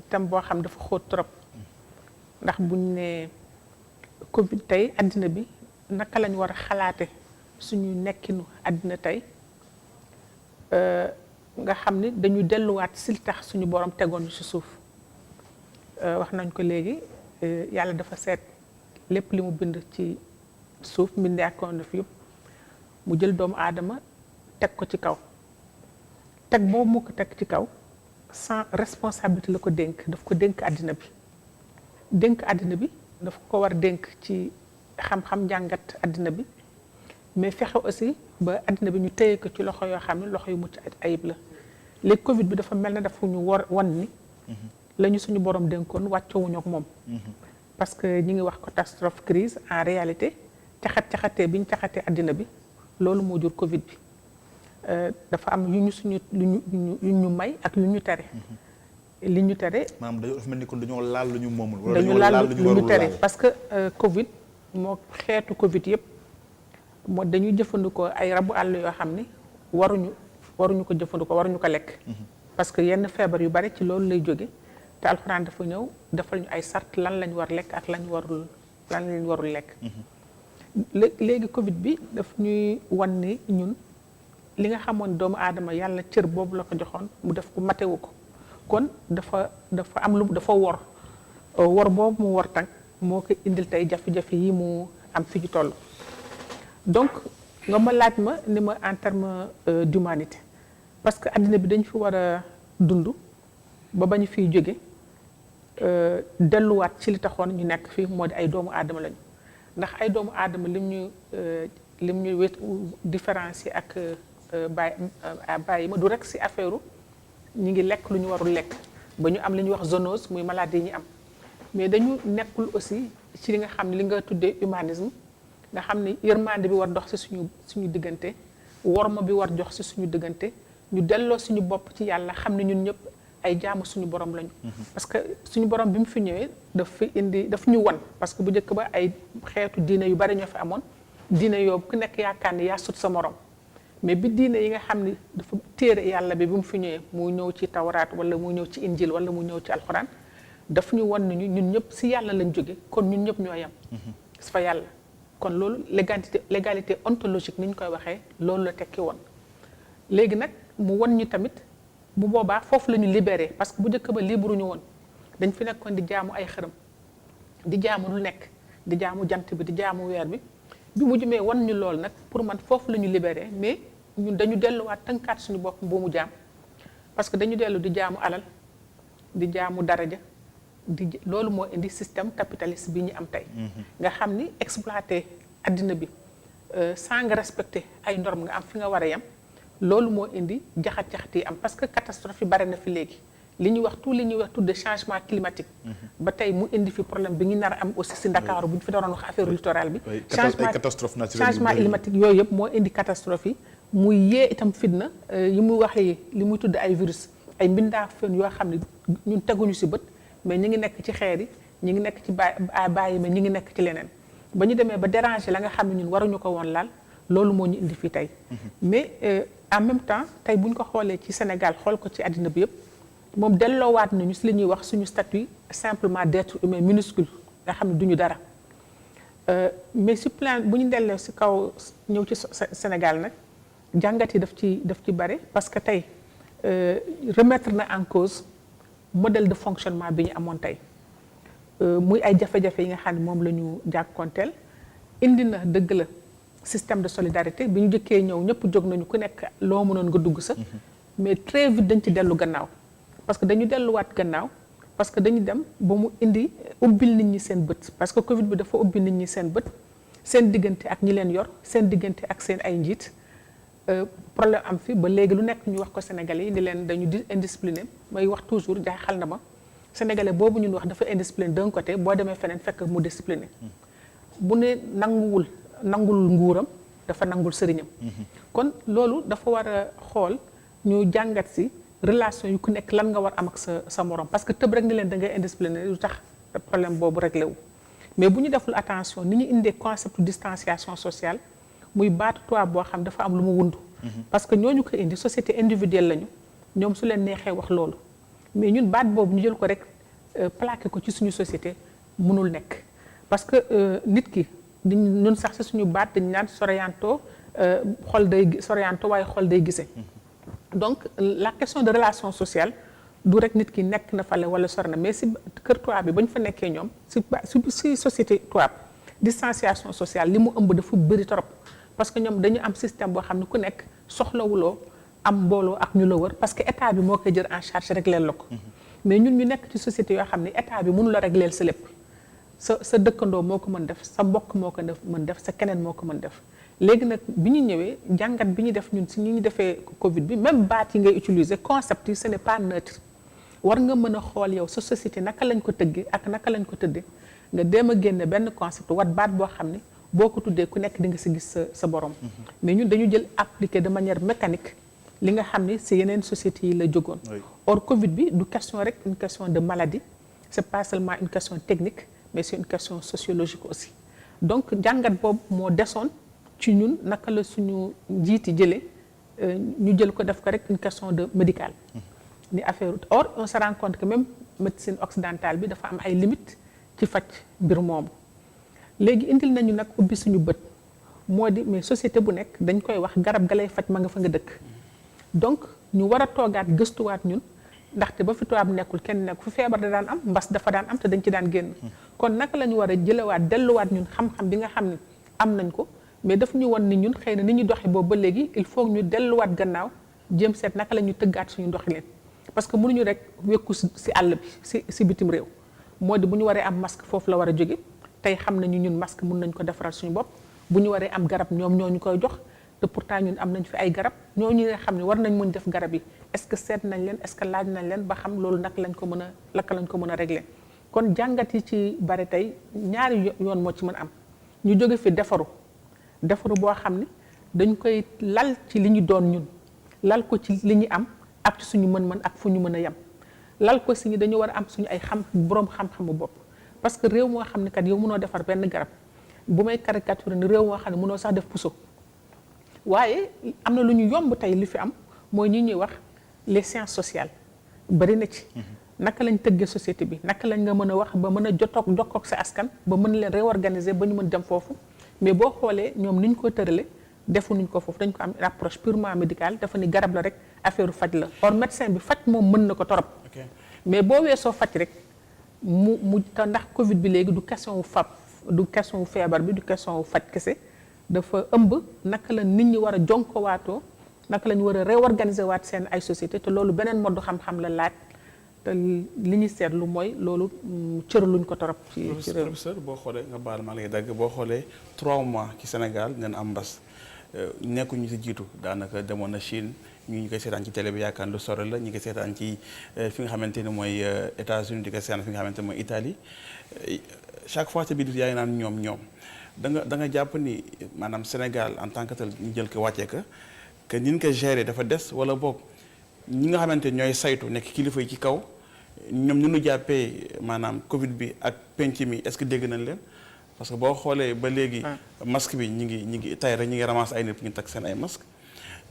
thème boo xam dafa xóot trop ndax buñ ne Covid tey àddina bi naka lañ war a xalaate suñu nekkinu àddina tey nga xam ni dañu delluwaat sil tax suñu borom tegoon ci suuf wax nañ ko léegi yàlla dafa seet lépp li mu bind ci suuf mbindee ak koon def yëpp mu jël doomu aadama teg ko ci kaw teg boobu mu ko teg ci kaw sans responsabilité la ko dénk daf ko dénk àddina bi daf ko war dénk ci xam-xam njàngat àddina bi mais fexe aussi ba àddina bi ñu téye ko ci loxo yoo xam ne loxo yu mucc ayib la léegi Covid bi dafa mel ne dafa ñu wan ni la ñu suñu borom dénkoon wàccoowuñu ak moom parce que ñi ngi wax catastrophe crise en réalité caxatee bi ñu caxatee àddina bi loolu moo jur Covid bi dafa am yu ñu may ak yu ñu tere li ñu tere maanaam dafa mel ni kon dañoo laal lu ñu moomul wala dañu laal lu ñu tere parce que Covid moo xeetu Covid yëpp moo dañuy jëfandikoo ay rabu àll yoo xam ni waruñu ko jëfandikoo waruñu ko lekk parce que yenn feebar yu bari ci loolu lay jóge te alxuraan dafa ñëw defal ñu ay sart lan lañ war lekk ak lan lañ warul lekk léegi Covid bi daf ñuy wan ni ñun li nga xamoon doomu aadama yàlla cër boobu la ko joxoon mu def ko matewu ko kon dafa am lu dafa wor boobu mu wor tànk moo ko indil tey jafe-jafe yi mu am fi ñu toll donc nga ma laaj ma ni ma en terme d'humanité parce que àddina bi dañ fi war a dund ba ñu fiy jóge delluwaat ci li taxoon ñu nekk fii moo di ay doomu aadama lañu ndax ay doomu aadama lim ñu différencier ak bàyyi ma du rek ci affaire ñi ngi lekk lu ñu warul lekk ba ñu am li ñuy wax zoonose muy maladie yi ñu am mais dañu nekkul aussi ci li nga xam ne li nga tuddee humanisme nga xam ne yërmande bi war dox ci suñu diggante worma bi war jox ci suñu diggante ñu delloo suñu bopp ci yàlla xam ne ñun ñëpp ay jaamu suñu borom lañu. parce que suñu borom bi mu fi ñëwee daf ñu wan parce que bu njëkk ba ay xeetu diine yu bari ñoo fi amoon diine yoobu ku nekk yaakaar ni yaa sut sa morom mais bi diine yi nga xam ni dafa téere yàlla bi mu fi ñëwee mu ñëw ci tawraat wala mu ñëw ci injil wala mu ñëw ci alxuraan daf ñu wan nañu ñun ñëpp si yàlla lañ jóge kon ñun ñëpp ñoo yem si fa yàlla kon loolu légalité ontologique ni ñu koy waxee loolu la tekki woon léegi nag mu wan ñu tamit bu boobaa foofu la ñu libéré parce que bu njëkk ba libre ñu woon dañ fi nekkoon di jaamu ay xërëm di jaamu lu nekk di jaamu jant bi di jaamu weer bi mu jumee wan ñu loolu nag pour man foofu la ñu libéré mais ñun dañu delluwaat tënkaat suñu bopp boomu jaam parce que dañu dellu di jaamu alal di jaamu daraja loolu moo indi système capitaliste bi ñu am tey nga xam ni exploité addina bi sans nga respecter ay normes nga am fi nga war a yem loolu moo indi jaxat-jaxat yi am parce que catastrophe yi bare na fi léegi li ñuy wax tout de changement climatique ba tey mu indi fi problème bi ñu nar a am aussi si Ndakaaru bu ñu fi doon wax affaire littoral bi changement climatique yooyu yëpp moo indi catastrophe yi muy yee itam fitna yi muy waxee li muy tudd ay virus ay mbindaafën yoo xam ne ñun teguñu si bët mais ñu ngi nekk ci xeer yi ñu ngi nekk ci bàyyi mais ñu ngi nekk ci leneen ba ñu demee ba déranger la nga xam ne ñun waruñu ko woon laal loolu moo ñu indi fii tey mais en même temps tey bu ñu ko xoolee ci Sénégal xool ko ci àddina bi yëpp moom delloowaat nañu si li ñuy wax suñu statut simplement d'être humain minuscule nga xam ne duñu dara mais si plan bu ñu delloo si kaw ñëw ci Sénégal nag jàngat yi daf ci bare parce que tey remettre na en cause modèle de fonctionnement bi ñu amoon tey muy ay jafe-jafe yi nga xam ne moom la ñu jàkkoonteel indi na dëgg la système de solidarité bi ñu jëkkee ñëw ñëpp jóg nañu ku nekk loo mënoon nga dugg sa mais très vite dañ ci dellu gannaaw parce que dañu delluwaat gannaaw parce que dañu dem ba mu indi ubbil nit ñi seen bët parce que Covid bi dafa ubbil nit ñi seen bët seen diggante ak ñi leen yor seen diggante ak seen ay njiit problème am fi ba léegi lu nekk ñu wax ko Sénégalais yi ni leen dañu indiscipliné may wax toujours jaaxal na ma Sénégalais boobu ñun wax dafa indiscipliné d'un côté boo demee feneen fekk mu discipliné bu ne nangul nguuram dafa nangul sëriñam kon loolu dafa war a xool ñu jàngat si relation yu ku nekk lan nga war am ak sa morom parce que tëb rek ni leen da ngay indiscipliné lu tax problème boobu réglé wu mais bu ñu deful attention ni ñu indee concept distanciation sociale muy baatu tubaab boo xam dafa am lu mu wundu parce que ñooñu ko indi société individuelle lañu ñoom su leen neexee wax loolu mais ñun baat boobu ñu jël ko rek plaqué ko ci suñu société mënul nekk parce que nit ki ñun sax si suñu baat dañu naan sorianto sorianto waaye xol day gisee donc la question de relation sociale du rek nit ki nekk na fale wala sori na mais si kër tubaab bi ba ñu fa nekkee ñoom si société tubaab distanciation sociale li mu ëmb dafa bëri trop parce que ñoom dañu am système boo xam ne ku nekk soxlawuloo am mbooloo ak ñu la wër parce que état bi moo koy jël en charge régleel la ko mais ñun ñu nekk ci société yoo xam ne état bi mënu la régleel sa lépp sa dëkkandoo moo ko mën def sa mbokk moo ko mën def sa keneen moo ko mën def léegi nag bi ñu ñëwee jàngat bi ñu def ñun si ñu defee Covid bi même baat yi ngay utiliser concept yi ce n'est pas neutre war nga mën a xool yow sa société naka lañ ko tëggee ak naka lañ ko tëddee nga dem a génne benn concept wat baat boo xam ne boo ko tuddee ku nekk di nga si gis sa borom mais ñun dañu jël appliqué de manière mécanique li nga xam ne si yeneen sociétés yi la jógoon or Covid bi du question rek une question de maladie c'est pas seulement une question technique mais c'est une question sociologique aussi donc jàngat boobu moo desoon ci ñun naka la suñu njiiti jëlee ñu jël ko def ko rek une question de médicale ni affaire or on se rend compte que même médecine occidentale bi dafa am ay limites ci faj mbir moomu léegi indil nañu nag ubbi suñu bët moo di mais société bu nekk dañ koy wax garab ga lay faj ma nga fa nga dëkk donc ñu war a toogaat gëstuwaat ñun ndaxte ba fi tubaab nekkul kenn nekk fu feebar da daan am mbas dafa daan am te dañ ci daan génn kon naka la ñu war a jëlewaat delluwaat ñun xam-xam bi nga xam ne am nañ ko mais daf ñu won ni ñun xëy na ni ñu doxi boobu ba léegi il faut ñu delluwaat gannaaw jéem seet naka la ñu tëggaat suñu doxalin parce que mënuñu rek wekku si àll bi si bitim réew moo di bu ñu waree am masque foofu la war a jóge tey xam nañu ñun masque mun nañ ko defaral suñu bopp bu ñu waree am garab ñoom ñoo ñu koy jox te pourtant ñun am nañ fi ay garab ñooñu nga xam ne war nañ mën def garab yi est-ce que seet nañ leen est-ce que laaj nañ leen ba xam loolu naka lañ ko mën a régler kon jàngat yi ci bari tey ñaari yoon moo ci mën am ñu jóge fi defaru boo xam ne dañ koy lal ci li ñu doon ñun lal ko ci li ñu am ak ci suñu mën-mën ak fu ñu mën a yem lal ko si ñi dañu war a am suñu ay boroom xam-xamu bopp parce que réew moo xam ne kat yow mënoo defar benn garab bu may caricature ni réew moo xam ne mënoo sax def puso waaye am na lu ñu yomb tey li fi am mooy ñi ñuy wax les sciences sociales bari na ci. naka lañ tëggee société bi naka lañ nga mën a wax ba mën a jokkoog sa askan ba mën leen réorganiser ba ñu mën dem foofu mais boo xoolee ñoom ni ñu ko tërale defuñu ko foofu dañ ko am une approche purement médicale dafa ni garab la rek affaire faj la or médecin bi faj moom mën na ko torop mais boo weesoo faj rek mu te ndax Covid bi léegi du question wu du question wu feebar bi du question wu faj kese dafa ëmb naka la nit ñi war a jonkowaatoo naka la ñu war a réorganiser waat seen ay société te loolu beneen mode xam-xam la laaj te li ñu seetlu mooy loolu cëraluñ ko torop ci réew. professeur boo xoolee nga baal ma lay dagg boo xoolee 3 mois ci Sénégal ngeen am mbas nekkuñu si jiitu daanaka demoon na Chine ñu koy seetaan ci télé bi yaakaar lu sore la ñu koy seetaan ci fi nga xamante ni mooy États-Unis di ko seetaan fi nga xamante ni mooy Italie chaque fois ci biir yaa ngi naan ñoom da nga jàpp ni maanaam Sénégal en tant que tel ñu jël ko wàccee que ni ñu ko gérer dafa des wala boog ñi nga xamante ñooy saytu nekk kilifa yi ci kaw ñoom ñu nu jàppee maanaam Covid bi ak penc mi est-ce que dégg nañ leen parce que boo xoolee ba léegi. masque bi ñi ngi tey rek ñi ngi ramasser ay nit ñu takk seen ay masque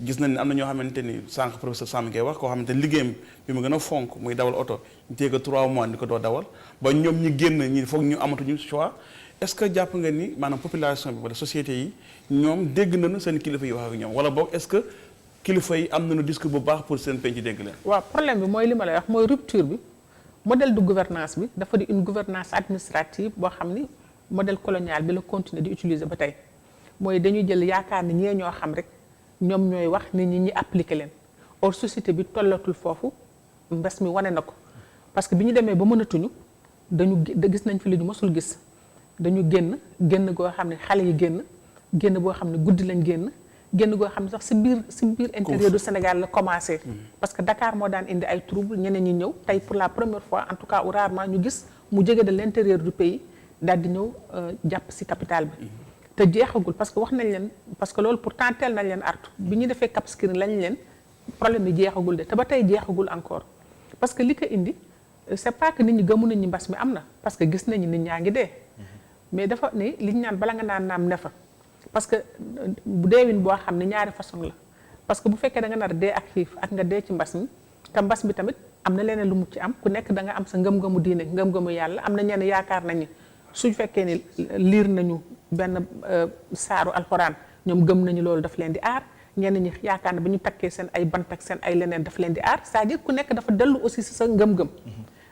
gis nañ ne am na ñoo xamante ni sànq professeur Samb ngay wax koo xamante ni liggéeyam bi mu gën a fonk muy dawal oto ñu téye ko 3 mois ni ko doo dawal ba ñoom ñi génn ñi foog ñu amatuñu choix est-ce que jàpp nga ni maanaam population bi wala société yi ñoom dégg nañu seen kilifa yi wax ak ñoom wala boog est-ce que kilifa yi am nañu discours bu baax pour seen penc dégg leen. waaw problème bi mooy li ma lay wax mooy rupture bi modèle de gouvernance bi dafa di une gouvernance administrative boo xam ni modèle colonial bi la continuer di utiliser ba tey mooy dañuy jël yaakaar ni ñee ñoo xam rek ñoom ñooy wax nit ñi appliquer leen or société bi tollatul foofu mbes mi wane na ko parce que bi ñu demee ba mënatuñu gis nañ fi li ñu mosul gis dañu génn goo xam ne xale yi génn boo xam ne guddi lañ génn goo xam ne sax si biir intérieur du Sénégal la commencé parce que Dakar moo daan indi ay trouble ñeneen ñi ñëw tey pour la première fois en tout cas ou rarement ñu gis mu jege de l'intérieur du pays daal di ñëw jàpp si capitale bi te jeexagul parce que wax nañ leen parce que loolu pourtant teel nañ leen artu bi ñu defee Cap Skirring lañ leen problème bi jeexagul de te ba tey jeexagul encore parce que li ko indi c'est pas que nit ñi gëmu nañ ñi mbas mi am na parce que gis nañu nit ñaa ngi dee mais dafa ni li ñu naan bala nga naan naam ne fa parce que bu deewin boo xam ne ñaari façon la parce que bu fekkee da nga nar dee ak xiif ak nga dee ci mbas mi te mbas mi tamit am na leneen lu mu ci am ku nekk da nga am sa ngëm-ngëmu diine ngëm-ngëmu yàlla am na ñenn yaakaar nañu suñ fekkee ni liir nañu benn saaru alxuraan ñoom gëm nañu loolu daf leen di aar ñenn ñi yaakaar ne ba ñu takkee seen ay bant ak seen ay leneen daf leen di aar c'est-à-dire ku nekk dafa dellu aussi si sa ngëm-ngëm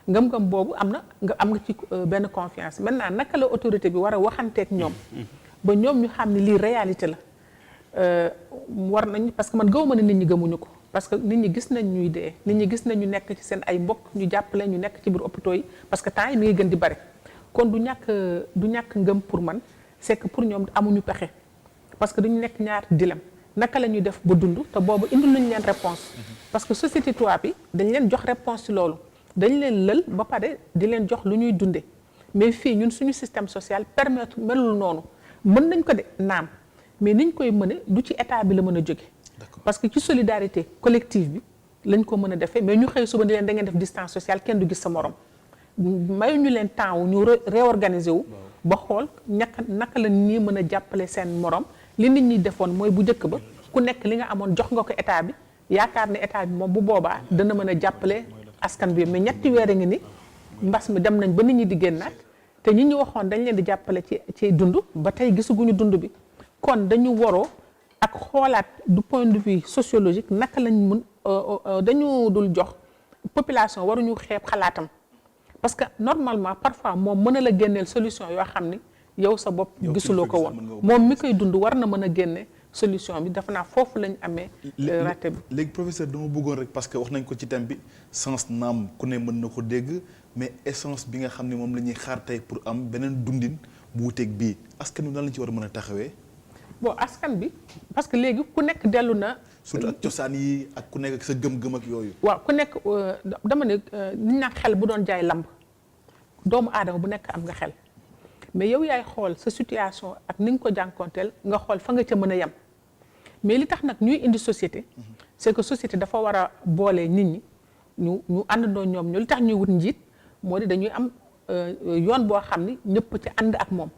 ngëm-ngëm boobu am nga ci benn confiance maintenant naka la autorité bi war a waxanteeg ñoom ba ñoom ñu xam ne lii réalité la war nañ parce que man gëwuma ne nit ñi gëmuñu ko parce que nit ñi gis nañ ñuy dee nit ñi gis nañ ñu nekk ci seen ay mbokk ñu jàppale ñu nekk ci biir hôpitaux yi parce que temps yi mi ngi gën di bari kon du ñàkk ngëm pour man c'est que pour ñoom amuñu pexe parce que duñu nekk ñaar dilemme naka la ñuy def ba dund te boobu indil nañ leen réponse parce que société tubaab bi dañ leen jox réponse ci loolu dañ leen lël ba pare di leen jox lu ñuy dunde mais fii ñun suñu système social permettre melul noonu mën nañ ko de naam mais niñ koy mëne du ci état bi la mën a jóge parce que ci solidarité collective bi lañ ko mën a defee mais ñu xëy suba di leen da ngeen def distance sociale kenn du gis sa morom mayu ñu leen temps wu ñu réorganiser wu ba xool naka la nii mën a jàppale seen morom li nit ñi defoon mooy bu njëkk ba ku nekk li nga amoon jox nga ko état bi yaakaar ne état bi moom bu boobaa dana mën a jàppale askan bi mais ñetti weer a ngi ni mbas mi dem nañ ba nit ñi di génnaat te ñi ñu waxoon dañ leen di jàppale ci dund ba tey gisaguñu dund bi kon dañu waroo ak xoolaat du point de vue sociologique naka lañ mun dañu dul jox population waruñu xeeb xalaatam parce que normalement parfois moom mën na la génneel solution yoo xam ni yow sa bopp gisuloo ko woon moom mi koy dund war na mën a génne solution bi dafa naa foofu lañ amee raté bi léegi professeur dama bëggoon rek parce que wax nañ ko ci thème bi sens naam ku ne mën na ko dégg mais essence bi nga xam ne moom la ñuy xaar tey pour am beneen dundin bu wuteeg bii askan wi nan lañ ci war a mën a taxawee bon askan bi parce que léegi ku nekk dellu na surtout ak cosaan yi ak ku nekk ak sa gëm-gëm ak yooyu waaw ku nekk dama ne niñ naan xel bu doon jaay lamb doomu aadama bu nekk am nga xel mais yow yaay xool sa situation ak ni nga ko jànkoonteel nga xool fa nga ca mën a yem mais li tax nag ñuy indi société c'est que société dafa war a boole nit ñi ñu àndandoo ñoom ñu li tax ñuy wut njiit moo di dañuy am yoon boo xam ni ñëpp ci ànd ak moom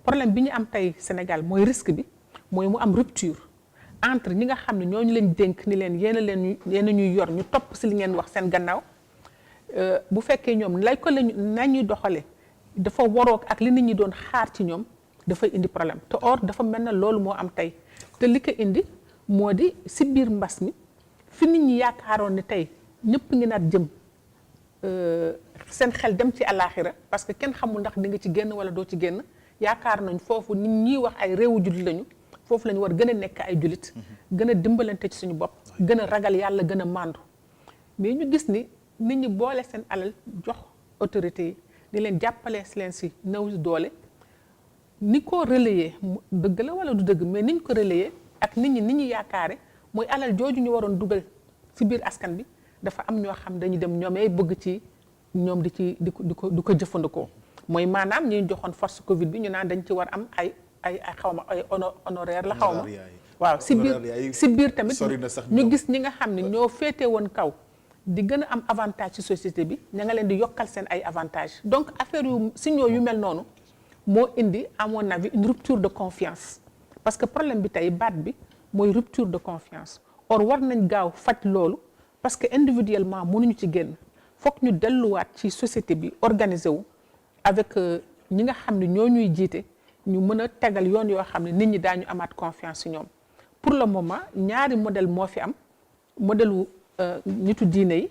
problème bi ñu am tey Sénégal mooy risque bi mooy mu am rupture entre ñi nga xam ne ñooñu leen dénk ni leen yéen a ñuy yor ñu topp si li ngeen wax seen gannaaw bu fekkee ñoom lay ko lañu nañuy doxale dafa waroog ak li nit ñi doon xaar ci ñoom dafay indi problème te or dafa mel na loolu moo am tey te li ko indi moo di si biir mbas mi fi nit ñi yaakaaroon ni tey ñëpp ngi naat jëm seen xel dem ci àllaaxira parce que kenn xamul ndax di nga ci génn wala doo ci génn yaakaar nañ foofu nit ñi wax ay réewu jullit lañu foofu lañu war gën a nekk ay jullit gën a dimbalante ci suñu bopp gën a ragal yàlla gën a màndu mais ñu gis ni nit ñi boole seen alal jox autorité yi di leen jàppale leen si néew doole ni ko relayer dëgg la wala du dëgg mais niñ ko relayer ak nit ñi yaakaare mooy alal jooju ñu waroon dugal si biir askan bi dafa am ñoo xam dañuy dem ñoomee bëgg ci ñoom di ko jëfandikoo mooy maanaam ñi joxoon force Covid bi ñu naan dañ ci war am ay xawma ay honoraire la xawma waaw si biir tamit ñu gis ñi nga xam ne ñoo féete woon kaw di gën a am avantage ci société bi ña nga leen di yokkal seen ay avantage donc affaire yu signaux yu mel noonu moo indi à mon avis une rupture de confiance parce que problème bi tey baat bi mooy rupture de confiance or war nañ gaaw faj loolu parce que individuellement mënuñu ci génn foog ñu delluwaat ci société bi organisé wu avec ñi nga xam ne ñoo ñuy jiite ñu mën a tegal yoon yoo xam ne nit ñi daañu amaat confiance ci ñoom pour le moment ñaari modèle moo fi am modèle wu nitu diine yi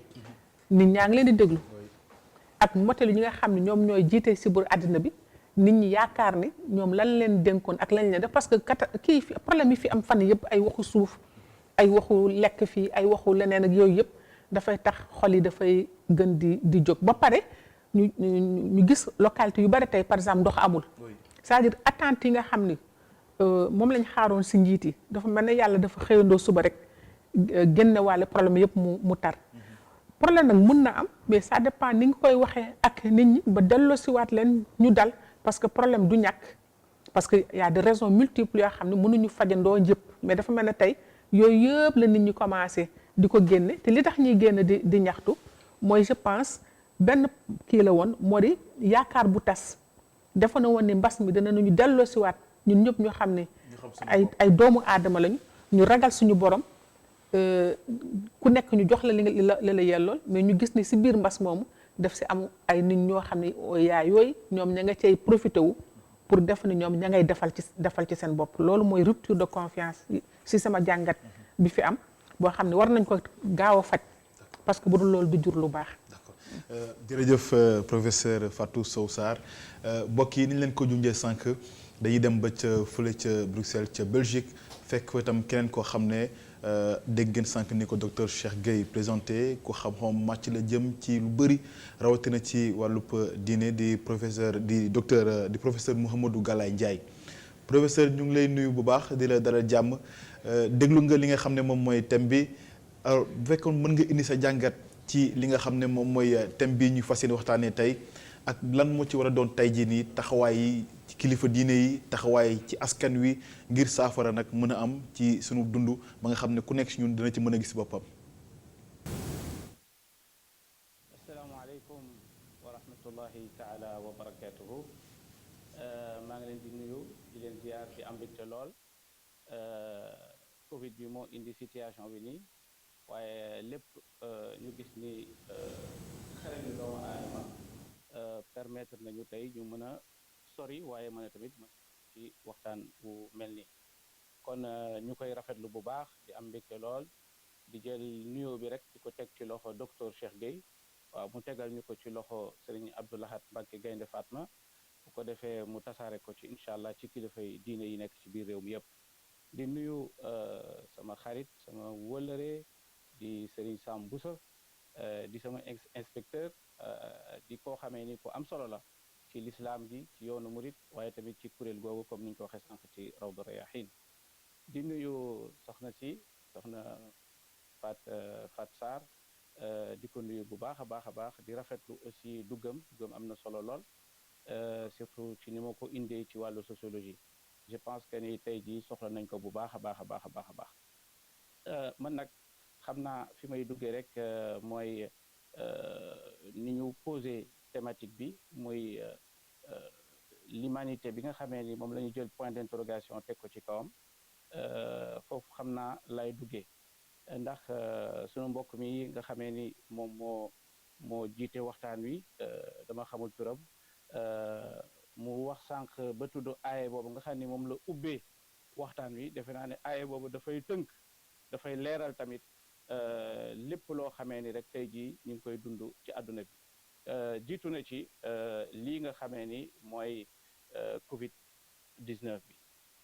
nit ñaa ngi leen di déglu ak modèle ñi nga xam ne ñoom ñooy jiite si biir àddina bi nit ñi yaakaar ni ñoom lan leen dénkoon ak lañ leen def parce que problème yi fi am fan yëpp ay waxu suuf ay waxu lekk fii ay waxu leneen ak yooyu yëpp dafay tax xol yi dafay gën di jóg ba pare ñu gis localité yu bari tey par exemple ndox amul c'est-à-dire attente yi nga xam ni moom lañ xaaroon si njiit yi dafa mel ne yàlla dafa xëyandoo suba rek génne waale problème yëpp mu tar problème nag mun na am mais ça dépend ni nga koy waxee ak nit ñi ba delloo siwaat leen ñu dal parce que problème du ñàkk parce que y a des raisons multiples yoo xam ne mënuñu fajandoo yëpp mais dafa mel ne tey yooyu yëpp la nit ñi commencé di ko génne te li tax ñuy génn di ñaxtu mooy je pense benn kii la woon moo di yaakaar bu tas dafa na woon ni mbas mi danañu delloo siwaat ñun ñëpp ñu xam ne ay doomu aadama lañu ñu ragal suñu borom ku nekk ñu jox la li la yellool mais ñu gis ni si biir mbas moomu def si am ay nit ñoo xam ne yaay yooyu ñoom ña nga cay profité wu pour def ni ñoom ña ngay defal ci seen bopp loolu mooy rupture de confiance si sama jàngat bi fi am boo xam ne war nañ ko gaaw a faj parce que bu dul loolu du jur lu baax. d'accord jërëjëf professeur Fatou Sow Sarr mbokk yi ni ñu leen ko junjee sànq dañuy dem ba ca fële ca Bruxelles ca Belgique fekk fa itam keneen koo xam ne dégg ngeen sànq ni ko docteur Cheikh Gueye présenté ku xam-xam màcc la jëm ci lu bëri rawatina ci wàllub diine di professeur Mouhamadou Galaye Ndiaye professeur ñu ngi lay nuyu bu baax di la dalal jàmm déglu nga li nga xam ne moom mooy thème bi alors bu fekkoon mën nga indi sa jàngat ci li nga xam ne moom mooy thème bi ñu fas yéene waxtaanee tey ak lan moo ci war a doon tey jii nii taxawaay yi ci kilifa diine yi taxawaay ci askan wi ngir saafara nag mën a am ci sunu dund ba nga xam ne ku nekk si ñun dina ci mën a gis boppam. asalaamaaleykum wa rahmatullahi taala wa barakatuhu maa ngi leen di nuyu di leen ziar di am mbégte lool Covid bi moo indi situation bi nii waaye lépp ñu gis ni xarañu doomu aadama permettre nañu tey ñu mën a sori waaye mën a tamit ci waxtaan bu mel nii kon ñu koy rafetlu bu baax di am mbégte lool di jël nuyoo bi rek di ko teg ci loxo docteur Cheikh Gueye waaw mu tegal ñu ko ci loxo Serigne Abdou Lahad Mbacké Gaynde Fatma bu ko defee mu tasaare ko ci incha allah ci kilifay diine yi nekk ci biir réew mi yëpp di nuyu sama xarit sama wëllëre di Serigne Sam Boussa di sama inspecteur di koo xamee ni ku am solo la ci l'islam ji ci yoonu murit waaye tamit ci kuréel googu comme ni ñu ko waxee sànq ci Rawdu Rayaahiin di nuyu soxna Fat Sarr di ko nuyu bu baax a baax di rafetlu aussi duggam am na solo lool surtout ci ni ma ko indee ci wàllu sociologie je pense que ni tey jii soxla nañ ko bu baax a baax man nag xam naa fi may duggee rek mooy ni ñu posé thématique bi muy l'humanité bi nga xamee ni moom la ñu jël point d'interrogation teg ko ci kawam foofu xam naa lay duggee ndax sunu mbokk mi nga xamee ni moom moo jiite waxtaan wi dama xamul turam mu wax sànq ba tudd aaye boobu nga xam ni moom la ubbee waxtaan wi defe naa ne aaye boobu dafay tënk dafay leeral tamit lépp loo xamee ni rek tey jii ñu ngi koy dund ci àdduna bi jiitu na ci lii nga xamee ni mooy Covid 19 bi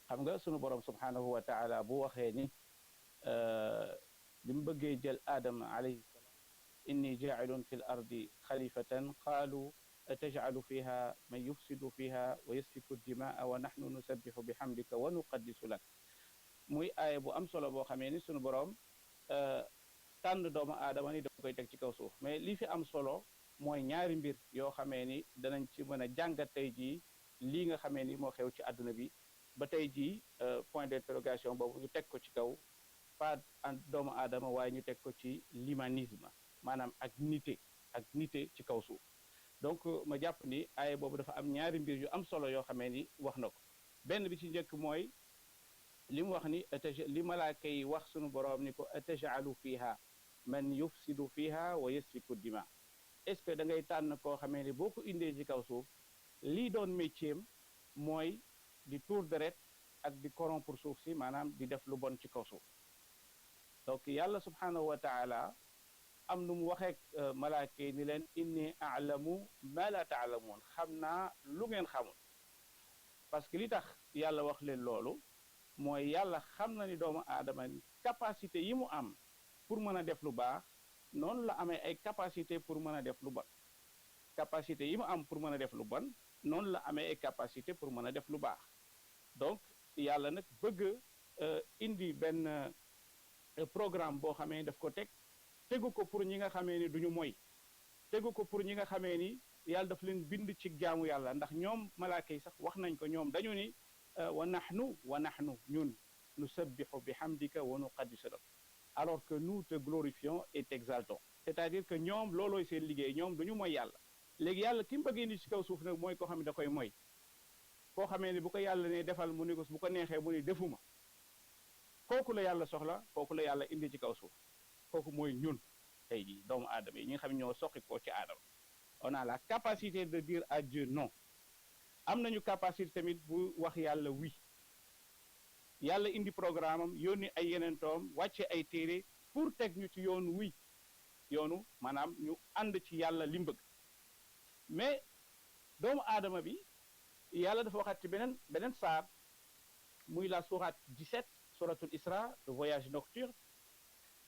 xam nga sunu borom subhanahu wa taala bu waxee ni bi mu bëggee jël aadama alayhi salaam inni jaacilun fi l ardi xalifatan qaalu atajcalu fiha man yufsidu fiha wa yasfiku dimaa wa naxnu nusabixu bihamdika wa nuqaddisu lak muy aaya bu am solo boo xamee ni sunu borom tànn doomu aadama ni da koy teg ci kaw suuf mais li fi am solo mooy ñaari mbir yoo xamee ni danañ ci mën a jàngat tey jii lii nga xamee ni moo xew ci àdduna bi ba tey jii point d'interrogation boobu ñu teg ko ci kaw pas doomu aadama waaye ñu teg ko ci l'humanisme maanaam ak nite ci kaw suuf donc ma jàpp ni aaya boobu dafa am ñaari mbir yu am solo yoo xamee ni wax na ko benn bi ci njëkk mooy li mu wax ni li malaaka yi wax sunu boroom ni ko atajalu fiha man yufsidu fiha wa yasfiku dima est-ce que da ngay tànn koo xamee ni boo ko indee ci kaw suuf lii doon métier am mooy di tuur deret ak di corrompre suuf si maanaam di def lu bon ci kaw suuf donc yàlla subhanahu wa taala am nu mu waxeek malaaka yi ni leen inni alamu ma la taalamuun xam naa lu ngeen xamul parce que li tax yàlla wax leen loolu mooy yàlla xam na ni doomu aadama capacité yi mu am pour mën a def lu baax noonu la amee ay capacité pour mën a def lu bon capacité yi mu am pour mën a def lu bon noonu la amee ay capacité pour mën a def lu baax donc yàlla nag bëgg indi benn programme boo xamee daf ko tegu ko pour ñi nga xamee ni duñu moy tegu ko pour ñi nga xamee ni yàlla daf leen bind ci jaamu yàlla ndax ñoom malaaka yi sax wax nañ ko ñoom dañu ni wa nahnu ñun nusabbihu bihamdika wa nuqaddisu lak alors que nous te glorifions et t'exaltons c'est-à-dire que ñoom loolooy seen liggéey ñoom duñu mooy yàlla léegi yàlla ki mu bëgg indi ci kaw suuf nag mooy koo xam ne da koy mooy koo xamee ni bu ko yàlla ne defal mu ni ko bu ko neexee mu ni defuma kooku la yàlla soxla kooku la yàlla indi ci kaw suuf kooku mooy ñun tey jii doomu aadama yi ñi nga xam ne ñoo soqi koo ci aadama on a la capacité de dire à Dieu non am nañu capacité tamit bu wax yàlla oui yàlla indi programme am yónni ay yeneen toom wàcce ay téere pour teg ñu ci yoonu oui yoonu maanaam ñu ànd ci yàlla li mu bëgg mais doomu aadama bi yàlla dafa waxaat ci beneen saar muy la sourate 17 suratul Isra le voyage nocturne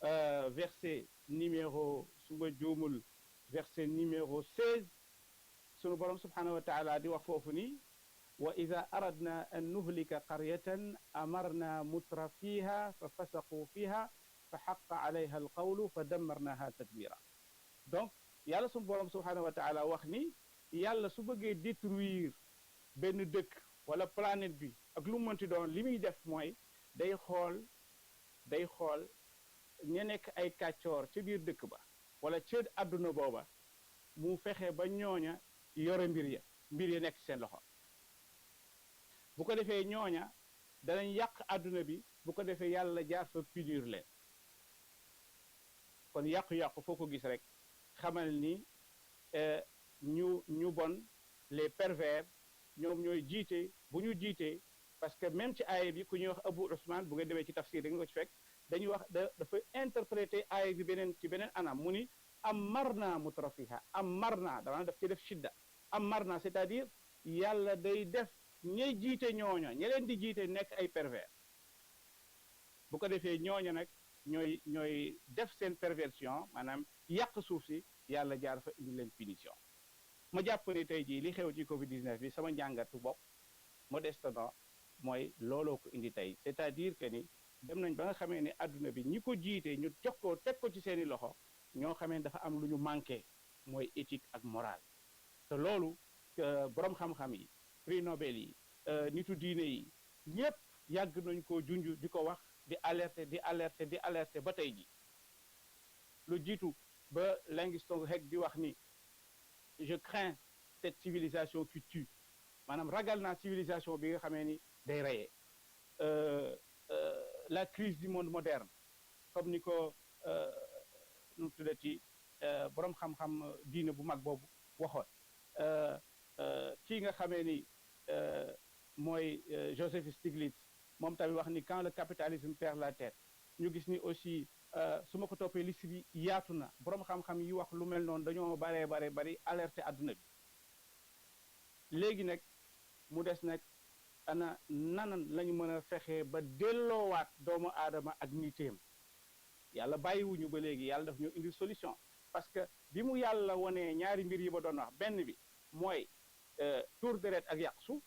verset numéro su ma juumul verset numéro 16 sunu borom subhanahu wa taala di wax foofu ni wa ida aradna an nuhlika qaryatan amarna mutra fiha fa fasaqu fiha fa xaqa alayha alqawlu fa dammarnaha tadmira donc yàlla sunu borom subhanahu wa taala wax ni yàlla su bëggee détruire benn dëkk wala planète bi ak lu mënti doon li muy def mooy day xool ña nekk ay kàccoor ci biir dëkk ba wala ci àdduna booba mu fexe ba ñooña yore mbir ya nekk seen loxo bu ko defee ñooña danañ yàq àdduna bi bu ko defee yàlla jaar fa punir leen kon yàqu-yàqu foo ko gis rek xamal ni ñu bon les pervers ñoom ñooy jiite bu ñu jiitee parce que même ci aaya bi ku ñuy wax Abu Usman bu nga demee ci tafsir da nga ko ci fekk dañuy wax dafa interpréter aaya bi ci beneen anam mu ni amarna mutrafiha amarna dama daf ci def shidda amarna c'est-à-dire yàlla day def ñay jiite ñooña ña leen di jiite nekk ay pervers bu ko defee ñooña nag ñooy def seen perversion maanaam yàq suuf si yàlla jaar fa indi leen punition ma jàpp ne tey jii li xew ci Covid 19 bi sama njàngatu bopp modestement mooy looloo ko indi tey c'est-à-dire que ni dem nañ ba nga xamee ne adduna bi ñi ko jiite ñu jox ko teg ko ci seeni loxo ñoo xamee ne dafa am lu ñu manqué mooy éthique ak morale te loolu borom xam-xam yi prix Nobel yi nitu diine yi ñëpp yàgg nañ ko junj di ko wax di alerter ba tey ji lu jiitu ba Livingstone Heck di wax ni je crains cette civilisation qui tue maanaam ragal naa civilisation bi nga xamee ni day reyee la crise du monde moderne comme ni ko nu mu tuddati borom xam-xam diine bu mag boobu waxoon kii nga xamee ni mooy Joseph Stiglitz moom tamit wax ni quand le capitalisme perd la tête ñu gis ni aussi su ma ko toppee liste bi yaatu na borom xam-xam yi wax lu mel noonu dañoo bari alerté àdduna bi léegi nag mu des nag ana nanan lañu mën a fexee ba delloowaat doomu aadama ak nitéem yàlla bàyyiwuñu ba léegi yàlla daf ñu indi solution parce que bi mu yàlla wonee ñaari mbir yi ba doon wax benn bi mooy tuur deret ak yàq suuf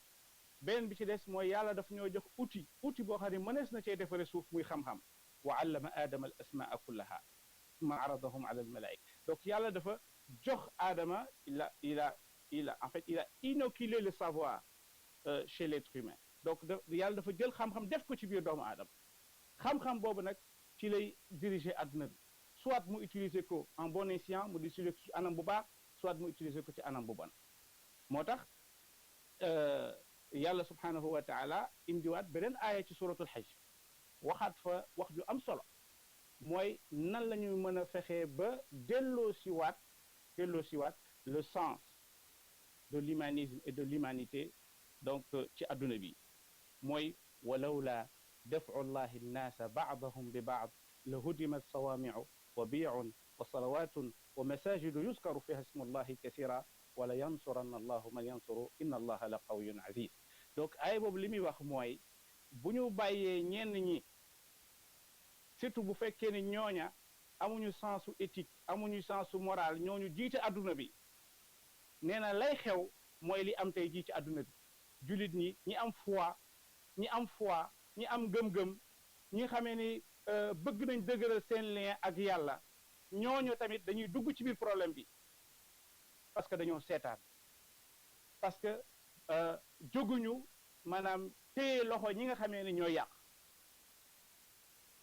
benn bi ci des mooy yàlla daf ñoo jox outil boo xam ne mënees na cee defare suuf muy xam-xam wa allama aadama al asmaa kullaha summa aradahum ala al malaika donc yàlla dafa jox aadama il a en fait il a inoculé le savoir chez l'être humain donc yàlla dafa jël xam-xam def ko ci biir doomu aadama xam-xam boobu nag ci lay diriger àdduna bi soit mu utiliser ko en bon escient mu utiliser ko ci anam bu baax soit mu utiliser ko ci anam bu bon moo tax yàlla subhanahu wa taala indiwaat beneen aaya ci suratul hajj waxaat fa wax ju am solo mooy nan la ñu mën a fexee ba delloo siwaat le sens de l'humanisme et de l'humanité donc ci adduna bi mooy walawla daf'u llahi nnaasa ba'dahum bi ba'd la hudimat sawami'u wa bi'un wa salawatun wa masajidu yuskaru fiha ismu llahi kasira wala yansuranna allahu man yansuru inna allaha la qawiyyun aziz donc ay boobu li muy wax mooy bu ñu bàyyee ñenn ñi surtout bu fekkee ne ñooña amuñu sensu éthique amuñu sensu moral ñooñu jiite adduna bi nee na lay xew mooy li am tey jii ci adduna bi jullit ñi ñi am foi ñi am gëm-gëm ñi xamee ni bëgg nañ dëgëral seen lien ak yàlla ñooñu tamit dañuy dugg ci biir problème bi parce que dañoo seetaan parce que jóguñu maanaam téye loxo ñi nga xamee ni ñoo yàq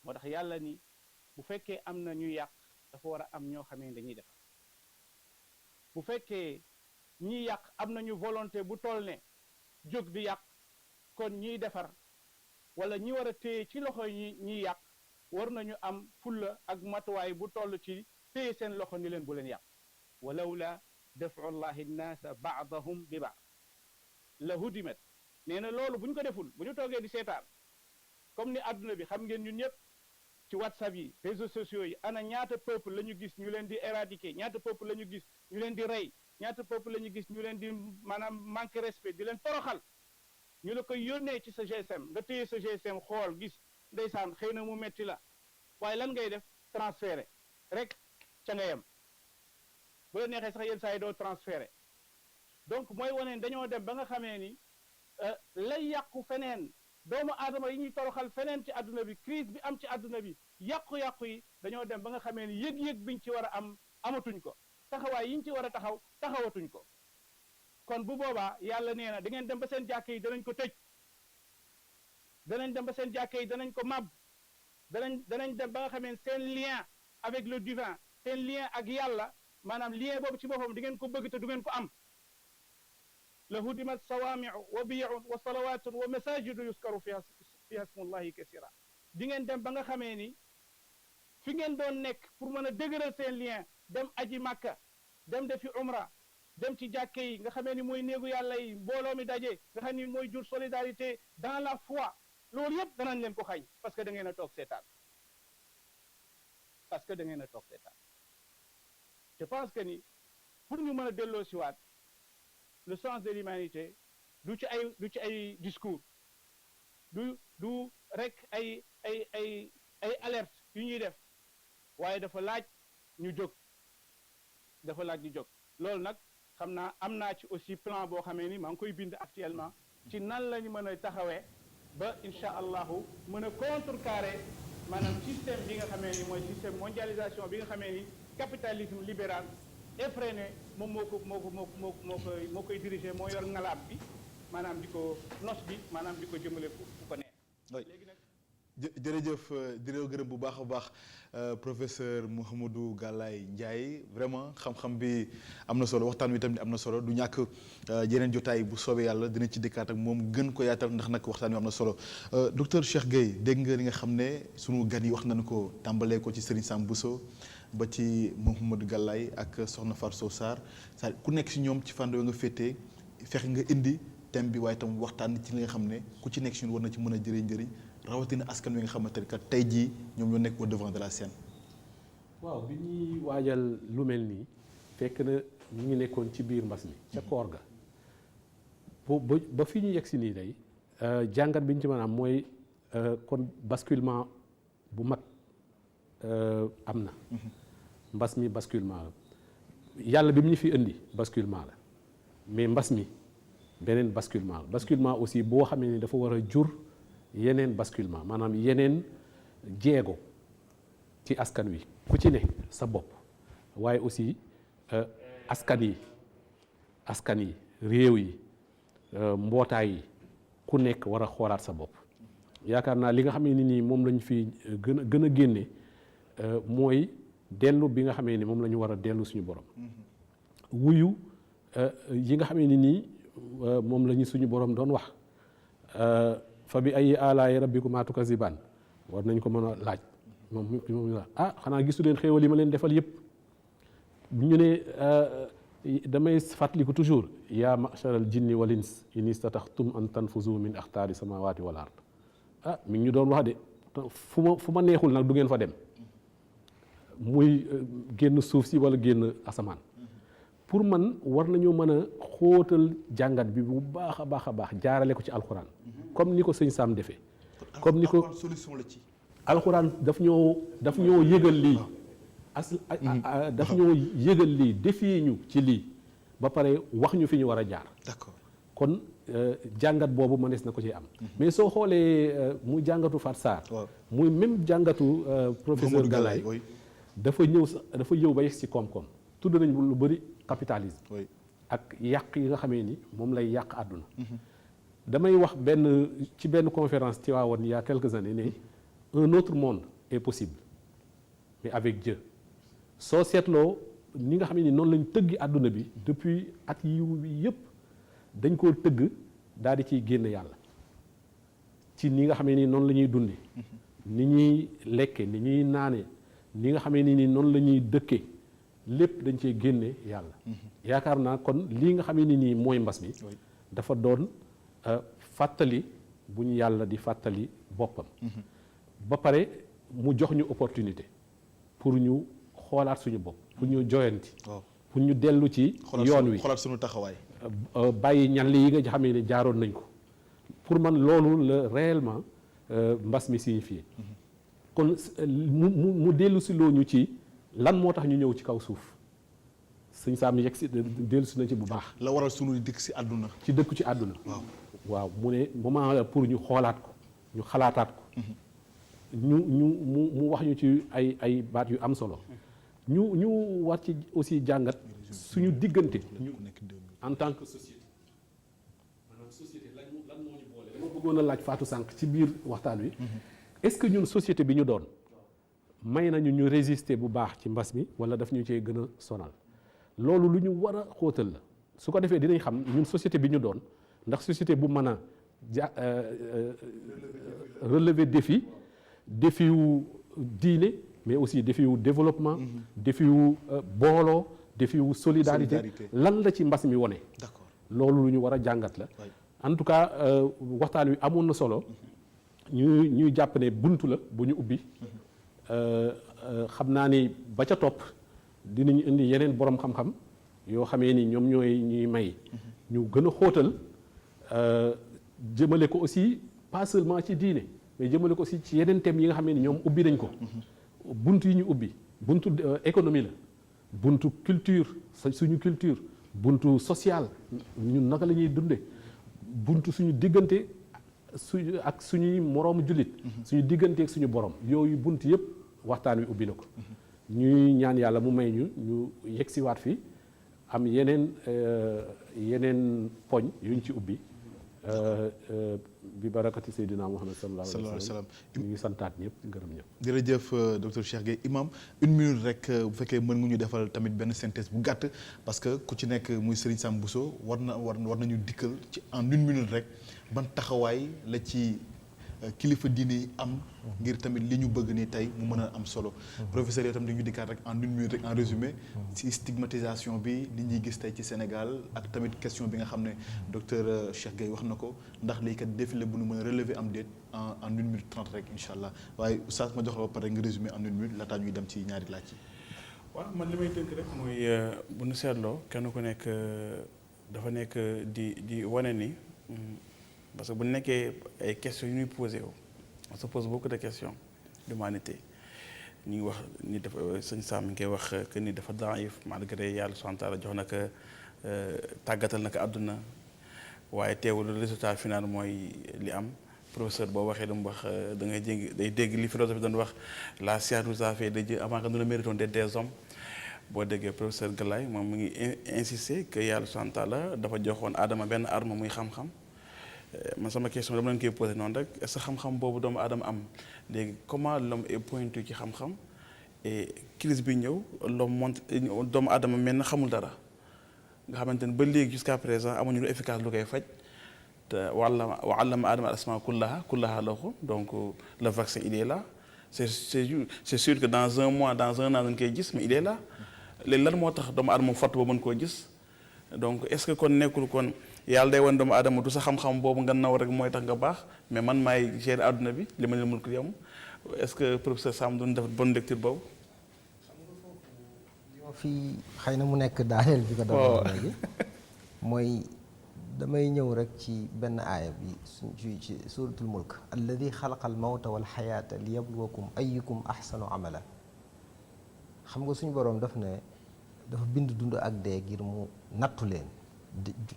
moo tax yàlla ni bu fekkee am na ñuy yàq dafa war a am ñoo xamee ni dañuy defar bu fekkee ñiy yàq am nañu volonté bu toll ne jóg di yàq kon ñiy defar wala ñi war a téye ci loxo ñiy yàq war nañu am fulla ak matuwaay bu toll ci téye seen loxo ni leen bu leen yàq walawla daf'u llahi nnaasa ba'dahum bi ba'd la hudimat nee na loolu bu ñu ko deful bu ñu toogee di seetaan comme ni adduna bi xam ngeen ñun ñëpp ci whatsapp yi réseaux sociaux yi ana ñaata peuple la ñu gis ñu leen di éradiquer ñaata peuple la ñu gis ñu leen di rey ñaata peuple la ñu gis ñu leen di maanaam manquer respect di leen toroxal ñu la koy yónnee ci sa GSM nga téye sa GSM xool gis ndeysaan xëy na mu metti la waaye lan ngay def transféré rek ca nga yem bu la neexee sax yenn saa yi doo transféré donc mooy wane dañoo dem ba nga xamee ni lay yàqu feneen doomu aadama yi ñuy toroxal feneen ci adduna bi crise bi am ci adduna bi yàqu-yàqu yi dañoo dem ba nga xamee ni yëg-yëg biñ ci war a am amatuñ ko taxawaay yi ñu ci war a taxawatuñ ko kon bu boobaa yàlla nee na da ngeen dem ba seen jàkk yi danañ ko tëj danañ dem ba seen jàkk yi danañ ko màbb danañ dem ba nga xamee seen lien avec le divin seen lien ak yàlla maanaam lien boobu ci boppam di ngeen ko bëgg te du ngeen ko am la hudimat sawaami'u wa biya'un wa salawatun wa masajidu yuskaru fiha ismullahi kasira di ngeen dem ba nga xamee ni fi ngeen doon nekk pour mën a dëgëral seen lien dem aji màkka dem defi umra dem ci jàkke yi nga xamee ni mooy néegu yàlla yi mbooloo mi daje nga xam ni mooy jur solidarité dans la foi loolu yëpp danañ leen ko xañ parce que da ngeen a toog seetaan je pense que ni pour ñu mën a delloo siwaat le sens de l'humanité du ci ay discours du rek ay alerte yu ñuy def waaye dafa laaj ñu jóg loolu nag xam naa am naa ci aussi plan boo xamee ni maa ngi koy bind actuellement ci nan la ñu mën a taxawee ba incha allahu mën a contrecarrer maanaam système bi nga xamee ni mooy système mondialisation bi nga xamee ni capitalisme libéral effréné moom moo koy diriger moo yor ngalaab bi maanaam di ko nos bi maanaam di ko jëmale fu ko neex léegi nag jërëjëf di leen gërëm bu baax a baax professeur Mouhamadou Galaye Ndiaye vraiment xam-xam bi am na solo waxtaan wi tamit am na solo du ñàkk yeneen jotaay bu soobee yàlla dina ci dikkaat ak moom gën ko yaatal ndax nag waxtaan wi am na solo docteur Cheikh Gueye dégg nga li nga xam ne sunu gan yi wax nañu ko tàmbalee ko ci Serigne Sam Bousso ba ci Mouhamadou Galaye ak Soxna Fatou Sow Sarr ku nekk si ñoom ci fànn nga féetee fexe nga indi thème bi waaye tam waxtaan ci li nga xam ne ku ci nekk si ñun war na ci mën a njëriñ rawatina askan wi nga xamante ne kat tey jii ñoom ñoo nekk au devant de la scène. waaw bi ñuy waajal lu mel nii fekk na ñu ngi nekkoon ci biir mbas mi ca koor ga ba fi ñu yegg si nii day jàngat bi ñu ci mën a am mooy kon basculement bu mag am na. mbas mi basculement la yàlla bi mu ñu fi indi basculement la mais mbas mi beneen basculement la basculement aussi boo xamee ni dafa war a jur. yeneen basculement maanaam yeneen jéego ci askan wi ku ci ne sa bopp waaye aussi askan yi réew yi mbootaay yi ku nekk war a xoolaat sa bopp yaakaar naa li nga xamee ni nii moom lañu fi gën a génne mooy dellu bi nga xamee ni moom la ñu war a dellu suñu borom wuyu yi nga xamee ni nii moom la ñu suñu borom doon wax fa bi ay alaayi rabbikumaa tukazzibaan war nañ ko mën a laaj moom xanaa gisu leen xéewal yi ma leen defal yëpp ñu ne damay fàttaliku toujours yaa ma'sharal jinni wal ins in istataxtum an tanfuzu min axtaari samaawaati wal ard mi ngi ñu doon wax de fu ma neexul nag du ngeen fa dem muy génn suuf si wala génn asamaan pour man war nañoo mën a xóotal jàngat bi bu baax a baax jaarale ko ci alxuraan comme ni ko sëñ Sam defee comme ni ko solution la ci alxuraan daf ñoo yëgal lii daf ñoo yëgal lii defee ñu ci lii ba pare wax ñu fi ñu war a jaar d'accord kon jàngat boobu mënees na ko ci am mais soo xoolee muy jàngatu Fatou Sarr muy même jàngatu professeur Galaye dafa ñëw ba yegg ci koom-koom tudd nañ lu bëri capitalisme ak yàq yi nga xamee ni moom lay yàq àdduna damay wax ci benn conférence ci waawoon il y a quelques années ne un autre monde est possible mais avec Dieu soo seetloo ni nga xam ne ni noonu lañ tëggi àdduna bi depuis at yi yëpp dañ koo tëgg daal di ciy génn yàlla ci ni nga xamee ni noonu la ñuy dundi ni ñuy lekke ni ñuy naane ni nga xamee ni noonu la ñuy dëkke lépp dañ cee génne yàlla yaakaar naa kon lii nga xamee ni nii mooy mbas mi dafa doon fàttali bu ñu yàlla di fàttali boppam ba pare mu jox ñu opportunité pour ñu xoolaat suñu bopp pour ñu joyanti pour ñu dellu ci yoon wi xoolaat suñu taxawaay bàyyi ñan yi nga xamee ne jaaroon nañ ko pour man loolu la réellement mbas mi signifié kon mu dellu si loo ñu ci lan moo tax ñu ñëw ci kaw suuf sëñ Sam yegg si dellu si na ci bu baax la waral sunu dëkk si àdduna ci dëkku ci àdduna waaw mu ne moment la pour ñu xoolaat ko ñu xalaataat ko mu wax ñu ci ay baat yu am solo ñu war ci aussi jàngat suñu diggante ñu en tant que société maanaam société lan moo ñu boole dama bëggoon a laaj Fatou sànq ci biir waxtaan wi est-ce que ñun société bi ñu doon may nañu ñu résister bu baax ci mbas mi wala daf ñu cee gën a sonal loolu lu ñu war a xóotal la su ko defee dinañ xam ñun société bi ñu doon ndax société bu mën a relever défi wu diine mais aussi défi wu développement défi wu booloo défi wu solidarité lan la ci mbas mi wone d'accord loolu lu ñu war a jàngat la en tout cas waxtaan wi amoon na solo ñuy jàpp ne buntu la bu ñu ubbi xam naa ni ba ca topp dinañu indi yeneen borom xam-xam yoo xamee ni ñoom ñuy may ñu gën a xóotal jëmale ko aussi pas seulement ci diine mais jëmale ko aussi ci yeneen thèmes yi nga xamee ni ñoom ubbi nañ ko buntu yi ñu ubbi buntu économie la buntu culture suñu culture buntu social ñun naka la ñuy dunde buntu suñu diggante ak suñuy moroomu jullit suñu diggante ak suñu borom yooyu bunt yëpp waxtaan wi ubbi na ko ñuy ñaan yàlla mu may ñu yegsiwaat fi am yeneen poñ yuñ ci ubbi bi barakati Seydina Muhammad sallallahu alayhi sallallahu wa alayhi wa sallam sallam. ñu ngi santaat ñëpp di gërëm ñëpp. jërëjëf docteur Cheikh Gueye imam une minute rek bu fekkee mën nga ñu defal tamit benn synthèse bu gàtt parce que ku ci nekk muy Serigne Sam Bousso war nañu dikkal ci en une minute rek ban taxawaay la ci kilifa diine yi am ngir tamit li ñu bëgg ni tey mu mën a am solo. professeur yow tam di ñu dikkaat rek en une minute rek en résumé ci stigmatisation bi li ñuy gis tey ci Sénégal ak tamit question bi nga xam ne docteur Cheikh Gueye wax na ko ndax lii kat défi la bu nu mën a relever am déet en une minute 30 rek incha allah waaye oustaz ma jox la ba pare nga résumé en une minute laataa ñuy dem ci ñaari laaj yi. waaw man li may tënk rek mooy bu nu seetloo kenn ku nekk dafa nekk di wane ni parce que bu nekkee ay questions yu ñuy posé wu on se pose beaucoup de questions d'humanité ñu ngi wax ni dafa sëñ Sam mi ngi koy wax que ni dafa daif malgré yàlla subhanahu wa taala jox na ko tàggatal na ko àdduna waaye teewul résultat final mooy li am. professeur boo waxee lu mu wax da ngay day dégg li philosophe doon wax la science nous a fait de Dieu avant que nous ne méritions d'être des hommes boo déggee professeur Galaye moom mu ngi insister que yàlla subhanahu wa taala dafa joxoon Adama benn arme muy xam-xam man sama question dama leen koy posé noonu rek est-ce que xam-xam boobu doomu Adama am léegi comment l'homme est pointu ci xam-xam et crise bi ñëw l'homme monte doomu Adama mel na xamul dara nga xamante ne ba léegi jusqu'à présent amuñu lu efficace lu koy faj. wa allama Adama al-asmaa kullaha la ko donc le vaccin il est là c'est sûr que dans un mois dans un an dañ koy gis mais il est là léegi lan moo tax doomu Adama fàtt ba mën koo gis donc est-ce que kon nekkul kon yàlla day wan doomu Adama du sa xam-xam boobu nga naw rek mooy tax nga baax mais man maay gérer àdduna bi li ma leen mën ko yem est-ce que professeur Sam duñ def bonne lecture boobu. yoo fii xëy na mu nekk daaneel bi ko doon léegi mooy. damay ñëw rek ci benn aaya bi ci suratul mulk alladi xalaqa al mawta wal xayaata li yabluwakum ayyukum ahsanu amala xam nga suñu boroom daf ne dafa bind dund ak dee ngir mu nattu leen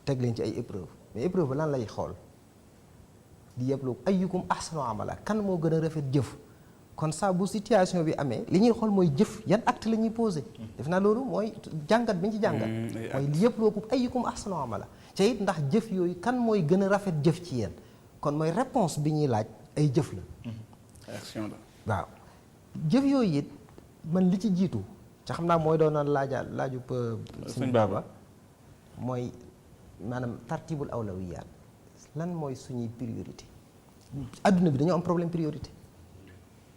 teg leen ci ay épreuve mais épreuve ba lan lay xool li yabluwakum ayyukum ahsanu amala kan moo gën a rafet jëf kon saa bu situation bi amee li ñuy xool mooy jëf yan acte la ñuy posé def naa loolu mooy jàngat bi ñu ci jàngat mooy li yabluwakum ayyukum ahsanu amala te it ndax jëf yooyu kan mooy gën a rafet jëf ci yéen kon mooy réponse bi ñuy laaj ay jëf la. action la. waaw jëf yooyu it man li ci jiitu te xam naa mooy doon na laaju suñu baaba mooy maanaam tartibul awlawiyaat lan mooy suñuy priorité adduna bi dañoo am problème priorité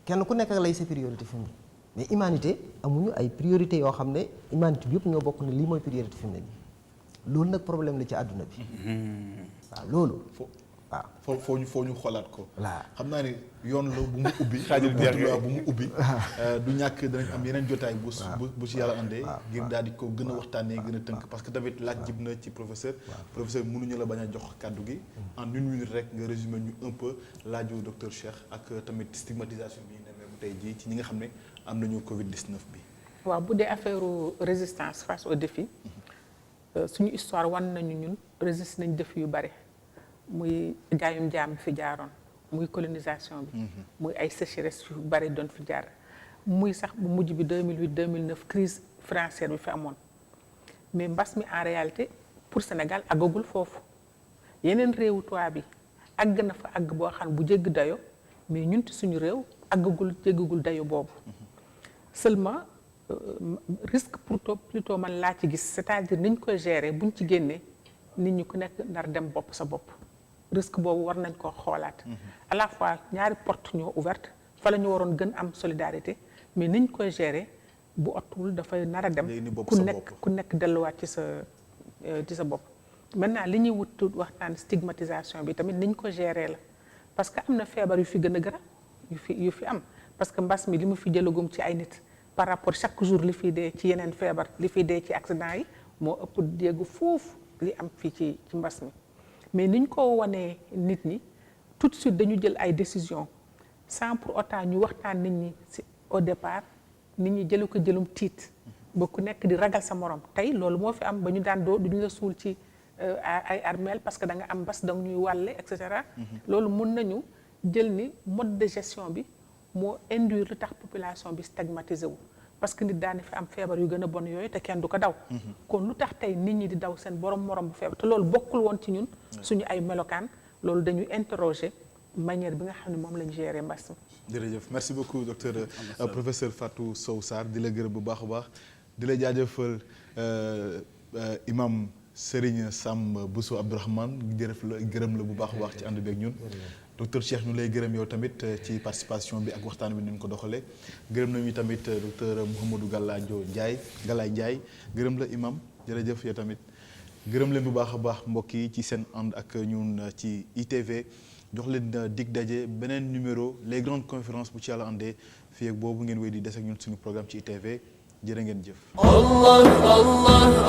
kenn ku nekk ak lay sa priorité fi mu ne mais humanité amuñu ay priorité yoo xam ne humanité bi yëpp ñoo bokk ne lii mooy priorité fi mu ne nii. loolu nag problème la ci àdduna bi. waaw loolu. waaw foo ñu xoolaat ko. voilà xam naa ne yoon la bu mu ubbi. bu mu ubbi. du ñàkk danañ am yeneen jotaay bu ci yàlla andee. ngir daal di ko gën a waxtaanee gën a tënk parce que tamit laaj jib na ci professeur. professeur mënuñu la bañ a jox kàddu gi. en une minute rek nga résumé ñu un peu laaju docteur Cheikh ak tamit stigmatisation bi ñu demee bu tey jii ci ñi nga xam ne am nañu Covid 19 bi. waaw bu dee affaire résistance face aux défis. suñu histoire wan nañu ñun résiste nañ défi yu bari muy jaayum jaam fi jaaroon muy colonisation bi muy ay sécheresse yu bari doon fi jaar muy sax bu mujj bi 2008 2009 crise financière bi fi amoon mais mbas mi en réalité pour Sénégal àggagul foofu yeneen réewu tubaab bi àgg na fa àgg boo xam bu jégg dayo mais ñun ci suñu réew jéggagul dayo boobu seulement risque plutôt man laa ci gis c'est-à-dire niñ koy gérer buñ ci génnee nit ñi ku nekk nar dem bopp sa bopp risque boobu war nañ koo xoolaat à la fois ñaari porte ñoo ouverte fa la ñu waroon gën am solidarité mais niñ koy gérer bu ottuwul dafay nar a dem ku nekk delluwaat ci sa bopp maintenant li ñuy wut waxtaan stigmatisation bi tamit niñ ko gérer la parce que am na feebar yu fi gën a garab yu fi am parce que mbas mi li mu fi jëlagum ci ay nit par rapport chaque jour li fiy dee ci yeneen feebar li fiy dee ci accident yi moo ëpp déggu foofu li am fii ci mbas mi mais niñ ko wanee nit ñi tout de suite dañu jël ay décisions sans pour autant ñu waxtaan nit ñi ci au départ nit ñi jëlu ko jëlum tiit ba ku nekk di ragal sa morom tey loolu moo fi am ba ñu daan doo duñu la suul ci ay armeel parce que da nga am mbas da nga ñuy wàlle et cetera loolu mun nañu jël ni mode de gestion bi moo induire lu tax population bi stigmatisé wu parce que nit daani fi am feebar yu gën a bon yooyu te kenn du ko daw kon lu tax tey nit ñi di daw seen borom morom bu feebar te loolu bokkul woon ci ñun suñu ay melokaan loolu dañuy interroger manière bi nga xam ne moom lañ gérer mbas mi. jërëjëf merci beaucoup docteur professeur Fatou Sow Sarr di la gërëm bu baax a baax di la jaajëfal imam Serigne Sam Bousso Abdourahmane gërëm la bu baax a baax ci ànd beeg ñun. docteur Cheikh ñu lay gërëm yow tamit ci participation bi ak waxtaan bi ni ñu ko doxalee gërëm nañu tamit docteur Mouhamadou Galaye Ndiaye gërëm la imam jërëjëf yow tamit gërëm leen bu baax a baax mbokk yi ci seen ànd ak ñun ci ITV jox leen dig daje beneen numéro les grandes conférences bu ci yàlla àndee fii ak boobu ngeen wéy di des ak ñun suñu programme ci ITV jërë ngeen jëf. Allah Allah